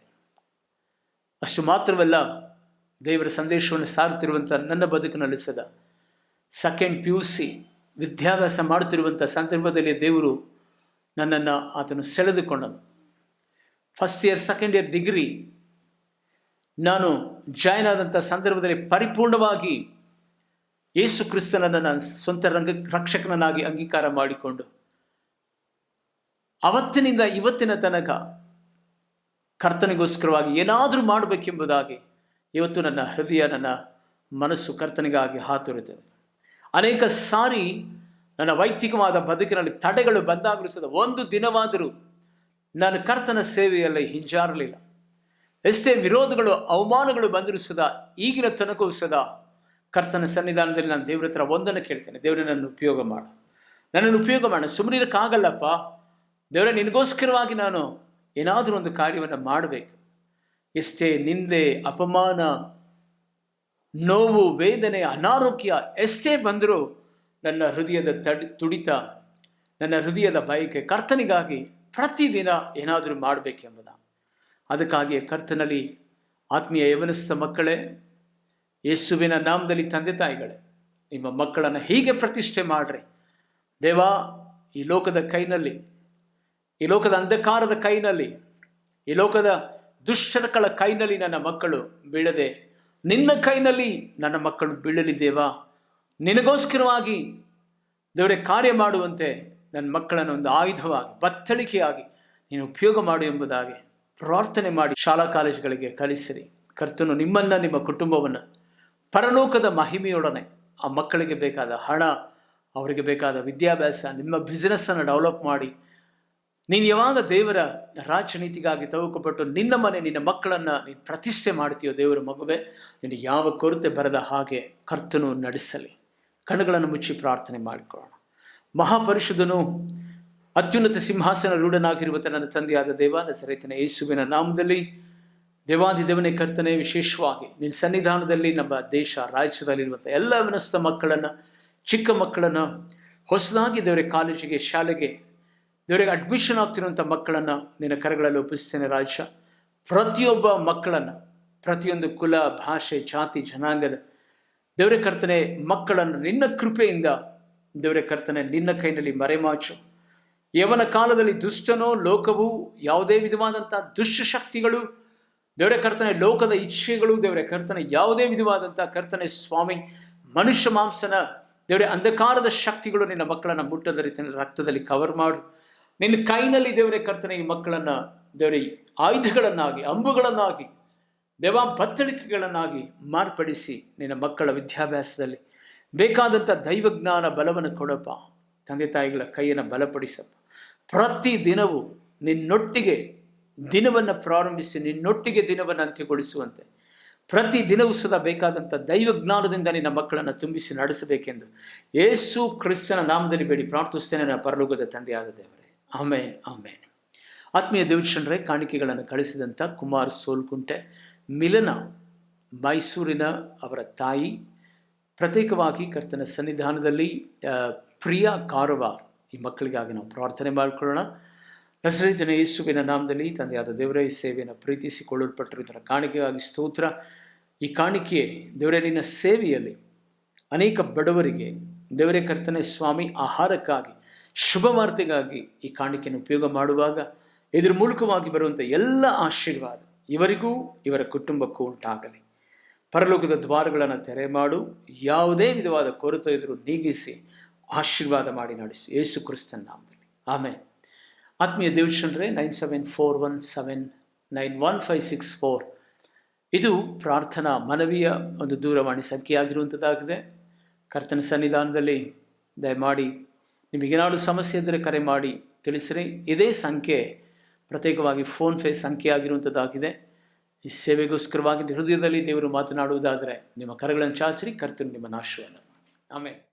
ಅಷ್ಟು ಮಾತ್ರವಲ್ಲ, ದೇವರ ಸಂದೇಶವನ್ನು ಸಾರುತ್ತಿರುವಂಥ ನನ್ನ ಬದುಕಿನಲ್ಲಿ ಸದಾ ಸೆಕೆಂಡ್ PUC ವಿದ್ಯಾಭ್ಯಾಸ ಮಾಡುತ್ತಿರುವಂಥ ಸಂದರ್ಭದಲ್ಲಿ ದೇವರು ನನ್ನನ್ನು ಆತನು ಸೆಳೆದುಕೊಂಡನು. First year, second year degree ನಾನು ಜಾಯ್ನ್ ಆದಂಥ ಸಂದರ್ಭದಲ್ಲಿ ಪರಿಪೂರ್ಣವಾಗಿ ಯೇಸು ಕ್ರಿಸ್ತನನ್ನು ನಾನು ಸ್ವಂತ ರಕ್ಷಕನನ್ನಾಗಿ ಅಂಗೀಕಾರ ಮಾಡಿಕೊಂಡು ಅವತ್ತಿನಿಂದ ಇವತ್ತಿನ ತನಕ ಕರ್ತನಿಗೋಸ್ಕರವಾಗಿ ಏನಾದರೂ ಮಾಡಬೇಕೆಂಬುದಾಗಿ ಇವತ್ತು ನನ್ನ ಹೃದಯ, ನನ್ನ ಮನಸ್ಸು ಕರ್ತನಿಗಾಗಿ ಹಾತೊರೆಯುತ್ತದೆ. ಅನೇಕ ಸಾರಿ ನನ್ನ ವೈಯಕ್ತಿಕವಾದ ಬದುಕಿನಲ್ಲಿ ತಡೆಗಳು ಬಂದಾಗಲೂ ಸದ ಒಂದು ದಿನವಾದರೂ ನಾನು ಕರ್ತನ ಸೇವೆಯಲ್ಲಿ ಹಿಂಜಾರಲಿಲ್ಲ. ಎಷ್ಟೇ ವಿರೋಧಗಳು, ಅವಮಾನಗಳು ಬಂದರೂ ಸದಾ ಈಗಿನ ತನಕವೂ ಸದಾ ಕರ್ತನ ಸನ್ನಿಧಾನದಲ್ಲಿ ನಾನು ದೇವರ ಹತ್ರ ಒಂದನ್ನು ಕೇಳ್ತೇನೆ, ದೇವರೇ ನನ್ನನ್ನು ಉಪಯೋಗ ಮಾಡು. ಸುಮ್ಮನಿರಕ್ಕಾಗಲ್ಲಪ್ಪ ದೇವರೇ, ನಿನಗೋಸ್ಕರವಾಗಿ ನಾನು ಏನಾದರೂ ಒಂದು ಕಾರ್ಯವನ್ನು ಮಾಡಬೇಕು. ಎಷ್ಟೇ ನಿಂದೆ, ಅಪಮಾನ, ನೋವು, ವೇದನೆ, ಅನಾರೋಗ್ಯ ಎಷ್ಟೇ ಬಂದರೂ ನನ್ನ ಹೃದಯದ ತುಡಿತ, ನನ್ನ ಹೃದಯದ ಬಯಕೆ ಕರ್ತನಿಗಾಗಿ ಪ್ರತಿದಿನ ಏನಾದರೂ ಮಾಡಬೇಕೆಂಬುದ. ಅದಕ್ಕಾಗಿಯೇ ಕರ್ತನಲ್ಲಿ ಆತ್ಮೀಯ ಯೌವನಸ್ಥ ಮಕ್ಕಳೇ, ಯೇಸುವಿನ ನಾಮದಲ್ಲಿ ತಂದೆ ತಾಯಿಗಳೇ, ನಿಮ್ಮ ಮಕ್ಕಳನ್ನು ಹೀಗೆ ಪ್ರತಿಷ್ಠೆ ಮಾಡ್ರಿ. ದೇವಾ, ಈ ಲೋಕದ ಕೈನಲ್ಲಿ, ಈ ಲೋಕದ ಅಂಧಕಾರದ ಕೈನಲ್ಲಿ, ಈ ಲೋಕದ ದುಷ್ಟಗಳ ಕೈನಲ್ಲಿ ನನ್ನ ಮಕ್ಕಳು ಬೀಳದೆ ನಿನ್ನ ಕೈನಲ್ಲಿ ನನ್ನ ಮಕ್ಕಳು ಬೀಳಲಿ ದೇವಾ. ನಿನಗೋಸ್ಕರವಾಗಿ ದೇವರೇ ಕಾರ್ಯ ಮಾಡುವಂತೆ ನನ್ನ ಮಕ್ಕಳನ್ನು ಒಂದು ಆಯುಧವಾಗಿ, ಬತ್ತಳಿಕೆಯಾಗಿ ನೀನು ಉಪಯೋಗ ಮಾಡು ಎಂಬುದಾಗಿ ಪ್ರಾರ್ಥನೆ ಮಾಡಿ ಶಾಲಾ ಕಾಲೇಜುಗಳಿಗೆ ಕಳಿಸಿರಿ. ಕರ್ತನು ನಿಮ್ಮನ್ನು, ನಿಮ್ಮ ಕುಟುಂಬವನ್ನು ಪರಲೋಕದ ಮಹಿಮೆಯೊಡನೆ ಆ ಮಕ್ಕಳಿಗೆ ಬೇಕಾದ ಹಣ, ಅವರಿಗೆ ಬೇಕಾದ ವಿದ್ಯಾಭ್ಯಾಸ, ನಿಮ್ಮ ಬಿಸ್ನೆಸ್ಸನ್ನು ಡೆವಲಪ್ ಮಾಡಿ ನೀನು ಯಾವಾಗ ದೇವರ ರಾಜನೀತಿಗಾಗಿ ತವಕಪಟ್ಟು ನಿನ್ನ ಮನೆ ನಿನ್ನ ಮಕ್ಕಳನ್ನು ನೀನು ಪ್ರತಿಷ್ಠೆ ಮಾಡ್ತೀಯೋ ದೇವರ ಮಗುವೆ, ನಿನಗೆ ಯಾವ ಕೊರತೆ ಬರದ ಹಾಗೆ ಕರ್ತನು ನಡೆಸಲಿ. ಕಣ್ಣುಗಳನ್ನು ಮುಚ್ಚಿ ಪ್ರಾರ್ಥನೆ ಮಾಡಿಕೊಳ್ಳೋಣ. ಮಹಾಪರಿಶುದ್ಧನು ಅತ್ಯುನ್ನತ ಸಿಂಹಾಸನ ರೂಢನಾಗಿರುವ ನನ್ನ ತಂದೆಯಾದ ದೇವ, ನಜರೇತಿನ ಯೇಸುವಿನ ನಾಮದಲ್ಲಿ ದೇವಾದಿದೇವನೇ ಕರ್ತನೆ, ವಿಶೇಷವಾಗಿ ನಿನ್ನ ಸನ್ನಿಧಾನದಲ್ಲಿ ನಮ್ಮ ದೇಶ ರಾಜ್ಯದಲ್ಲಿರುವಂಥ ಎಲ್ಲ ಮನಸ್ಥ ಮಕ್ಕಳನ್ನು, ಚಿಕ್ಕ ಮಕ್ಕಳನ್ನು, ಹೊಸದಾಗಿ ದೇವರ ಕಾಲೇಜಿಗೆ ಶಾಲೆಗೆ ದೇವರಿಗೆ ಅಡ್ಮಿಷನ್ ಆಗ್ತಿರುವಂಥ ಮಕ್ಕಳನ್ನು ನಿನ್ನ ಕರಗಳಲ್ಲಿ ಒಪ್ಪಿಸ್ತೇನೆ ರಾಜ. ಪ್ರತಿಯೊಬ್ಬ ಮಕ್ಕಳನ್ನು, ಪ್ರತಿಯೊಂದು ಕುಲ, ಭಾಷೆ, ಜಾತಿ, ಜನಾಂಗದ ದೇವರೇ ಕರ್ತನೆ ಮಕ್ಕಳನ್ನು ನಿನ್ನ ಕೃಪೆಯಿಂದ ದೇವರೇ ಕರ್ತನೆ ನಿನ್ನ ಕೈನಲ್ಲಿ ಮರೆಮಾಚು. ಯವನ ಕಾಲದಲ್ಲಿ ದುಷ್ಟನೋ ಲೋಕವು ಯಾವುದೇ ವಿಧವಾದಂಥ ದುಷ್ಟಶಕ್ತಿಗಳು ದೇವರೇ ಕರ್ತನೆ, ಲೋಕದ ಇಚ್ಛೆಗಳು ದೇವರೇ ಕರ್ತನೆ, ಯಾವುದೇ ವಿಧವಾದಂಥ ಕರ್ತನೆ ಸ್ವಾಮಿ ಮನುಷ್ಯ ಮಾಂಸನ ದೇವರೇ ಅಂಧಕಾರದ ಶಕ್ತಿಗಳು ನಿನ್ನ ಮಕ್ಕಳನ್ನು ಮುಟ್ಟದ ರೀತಿಯಲ್ಲಿ ರಕ್ತದಲ್ಲಿ ಕವರ್ ಮಾಡು. ನಿನ್ನ ಕೈನಲ್ಲಿ ದೇವರೇ ಕರ್ತನೆ ಈ ಮಕ್ಕಳನ್ನು ದೇವರೇ ಆಯುಧಗಳನ್ನಾಗಿ, ಅಂಬುಗಳನ್ನಾಗಿ, ದೇವ ಬತ್ತಳಿಕೆಗಳನ್ನಾಗಿ ಮಾರ್ಪಡಿಸಿ ನಿನ್ನ ಮಕ್ಕಳ ವಿದ್ಯಾಭ್ಯಾಸದಲ್ಲಿ ಬೇಕಾದಂಥ ದೈವಜ್ಞಾನ ಬಲವನ್ನು ಕೊಡಪ್ಪ. ತಂದೆ ತಾಯಿಗಳ ಕೈಯನ್ನು ಬಲಪಡಿಸಪ್ಪ. ಪ್ರತಿ ದಿನವೂ ನಿನ್ನೊಟ್ಟಿಗೆ ದಿನವನ್ನು ಪ್ರಾರಂಭಿಸಿ ನಿನ್ನೊಟ್ಟಿಗೆ ದಿನವನ್ನು ಅಂತ್ಯಗೊಳಿಸುವಂತೆ ಪ್ರತಿ ದಿನವೂ ಸದಾ ಬೇಕಾದಂಥ ದೈವಜ್ಞಾನದಿಂದ ನಿನ್ನ ಮಕ್ಕಳನ್ನು ತುಂಬಿಸಿ ನಡೆಸಬೇಕೆಂದು ಯೇಸು ಕ್ರಿಸ್ತನ ನಾಮದಲ್ಲಿ ಬೇಡಿ ಪ್ರಾರ್ಥಿಸ್ತೇನೆ ನನ್ನ ಪರಲೋಕದ ತಂದೆಯಾದ ದೇವರೇ. ಆಮೇನ್, ಆಮೇನ್. ಆತ್ಮೀಯ ದೇವಚಂದ್ರೇ, ಕಾಣಿಕೆಗಳನ್ನು ಕಳಿಸಿದಂಥ ಕುಮಾರ್ ಸೋಲ್ಕುಂಟೆ, ಮಿಲನ ಮೈಸೂರಿನ ಅವರ ತಾಯಿ, ಪ್ರತ್ಯೇಕವಾಗಿ ಕರ್ತನ ಸನ್ನಿಧಾನದಲ್ಲಿ ಪ್ರಿಯಾ ಕಾರವಾರ್, ಈ ಮಕ್ಕಳಿಗಾಗಿ ನಾವು ಪ್ರಾರ್ಥನೆ ಮಾಡಿಕೊಳ್ಳೋಣ. ನಜರೇತಿನ ಯೇಸುವಿನ ನಾಮದಲ್ಲಿ ತಂದೆಯಾದ ದೇವರೇ, ಈ ಸೇವೆಯನ್ನು ಪ್ರೀತಿಸಿಕೊಳ್ಳಲ್ಪಟ್ಟಿರುವುದರ ಕಾಣಿಕೆಗಾಗಿ ಸ್ತೋತ್ರ. ಈ ಕಾಣಿಕೆ ದೇವರೇ ನಿನ್ನ ಸೇವೆಯಲ್ಲಿ ಅನೇಕ ಬಡವರಿಗೆ ದೇವರೇ ಕರ್ತನೆ ಸ್ವಾಮಿ ಆಹಾರಕ್ಕಾಗಿ, ಶುಭ ವಾರ್ತೆಗಾಗಿ ಈ ಕಾಣಿಕೆಯನ್ನು ಉಪಯೋಗ ಮಾಡುವಾಗ ಇದರ ಮೂಲಕವಾಗಿ ಬರುವಂಥ ಎಲ್ಲ ಆಶೀರ್ವಾದ ಇವರಿಗೂ ಇವರ ಕುಟುಂಬಕ್ಕೂ ಉಂಟಾಗಲಿ. ಪರಲೋಕದ ದ್ವಾರಗಳನ್ನು ತೆರೆ ಮಾಡು. ಯಾವುದೇ ವಿಧವಾದ ಕೊರತೆ ಎದುರು ನೀಗಿಸಿ ಆಶೀರ್ವಾದ ಮಾಡಿ ನಡೆಸಿ ಯೇಸು ಕ್ರಿಸ್ತನ ನಾಮದಲ್ಲಿ ಆಮೇಲೆ. ಆತ್ಮೀಯ ದೇವಚಂದ್ರೇ, 9741791564 ಇದು ಪ್ರಾರ್ಥನಾ ಮನವಿಯ ಒಂದು ದೂರವಾಣಿ ಸಂಖ್ಯೆಯಾಗಿರುವಂಥದ್ದಾಗಿದೆ. ಕರ್ತನ ಸನ್ನಿಧಾನದಲ್ಲಿ ದಯಮಾಡಿ ನಿಮಗೇನಾದರೂ ಸಮಸ್ಯೆ ಇದ್ದರೆ ಕರೆ ಮಾಡಿ ತಿಳಿಸಿರಿ. ಇದೇ ಸಂಖ್ಯೆ ಪ್ರತ್ಯೇಕವಾಗಿ ಫೋನ್ಪೇ ಸಂಖ್ಯೆ ಆಗಿರುವಂಥದ್ದಾಗಿದೆ. ಈ ಸೇವೆಗೋಸ್ಕರವಾಗಿ ಹೃದಯದಲ್ಲಿ ದೇವರು ಮಾತನಾಡುವುದಾದರೆ ನಿಮ್ಮ ಕರೆಗಳನ್ನು ಚಾಚಿರಿ. ಕರ್ತನು ನಿಮ್ಮನ್ನು ಆಶೀರ್ವಾದ ಮಾಡಿ. ಆಮೇಲೆ.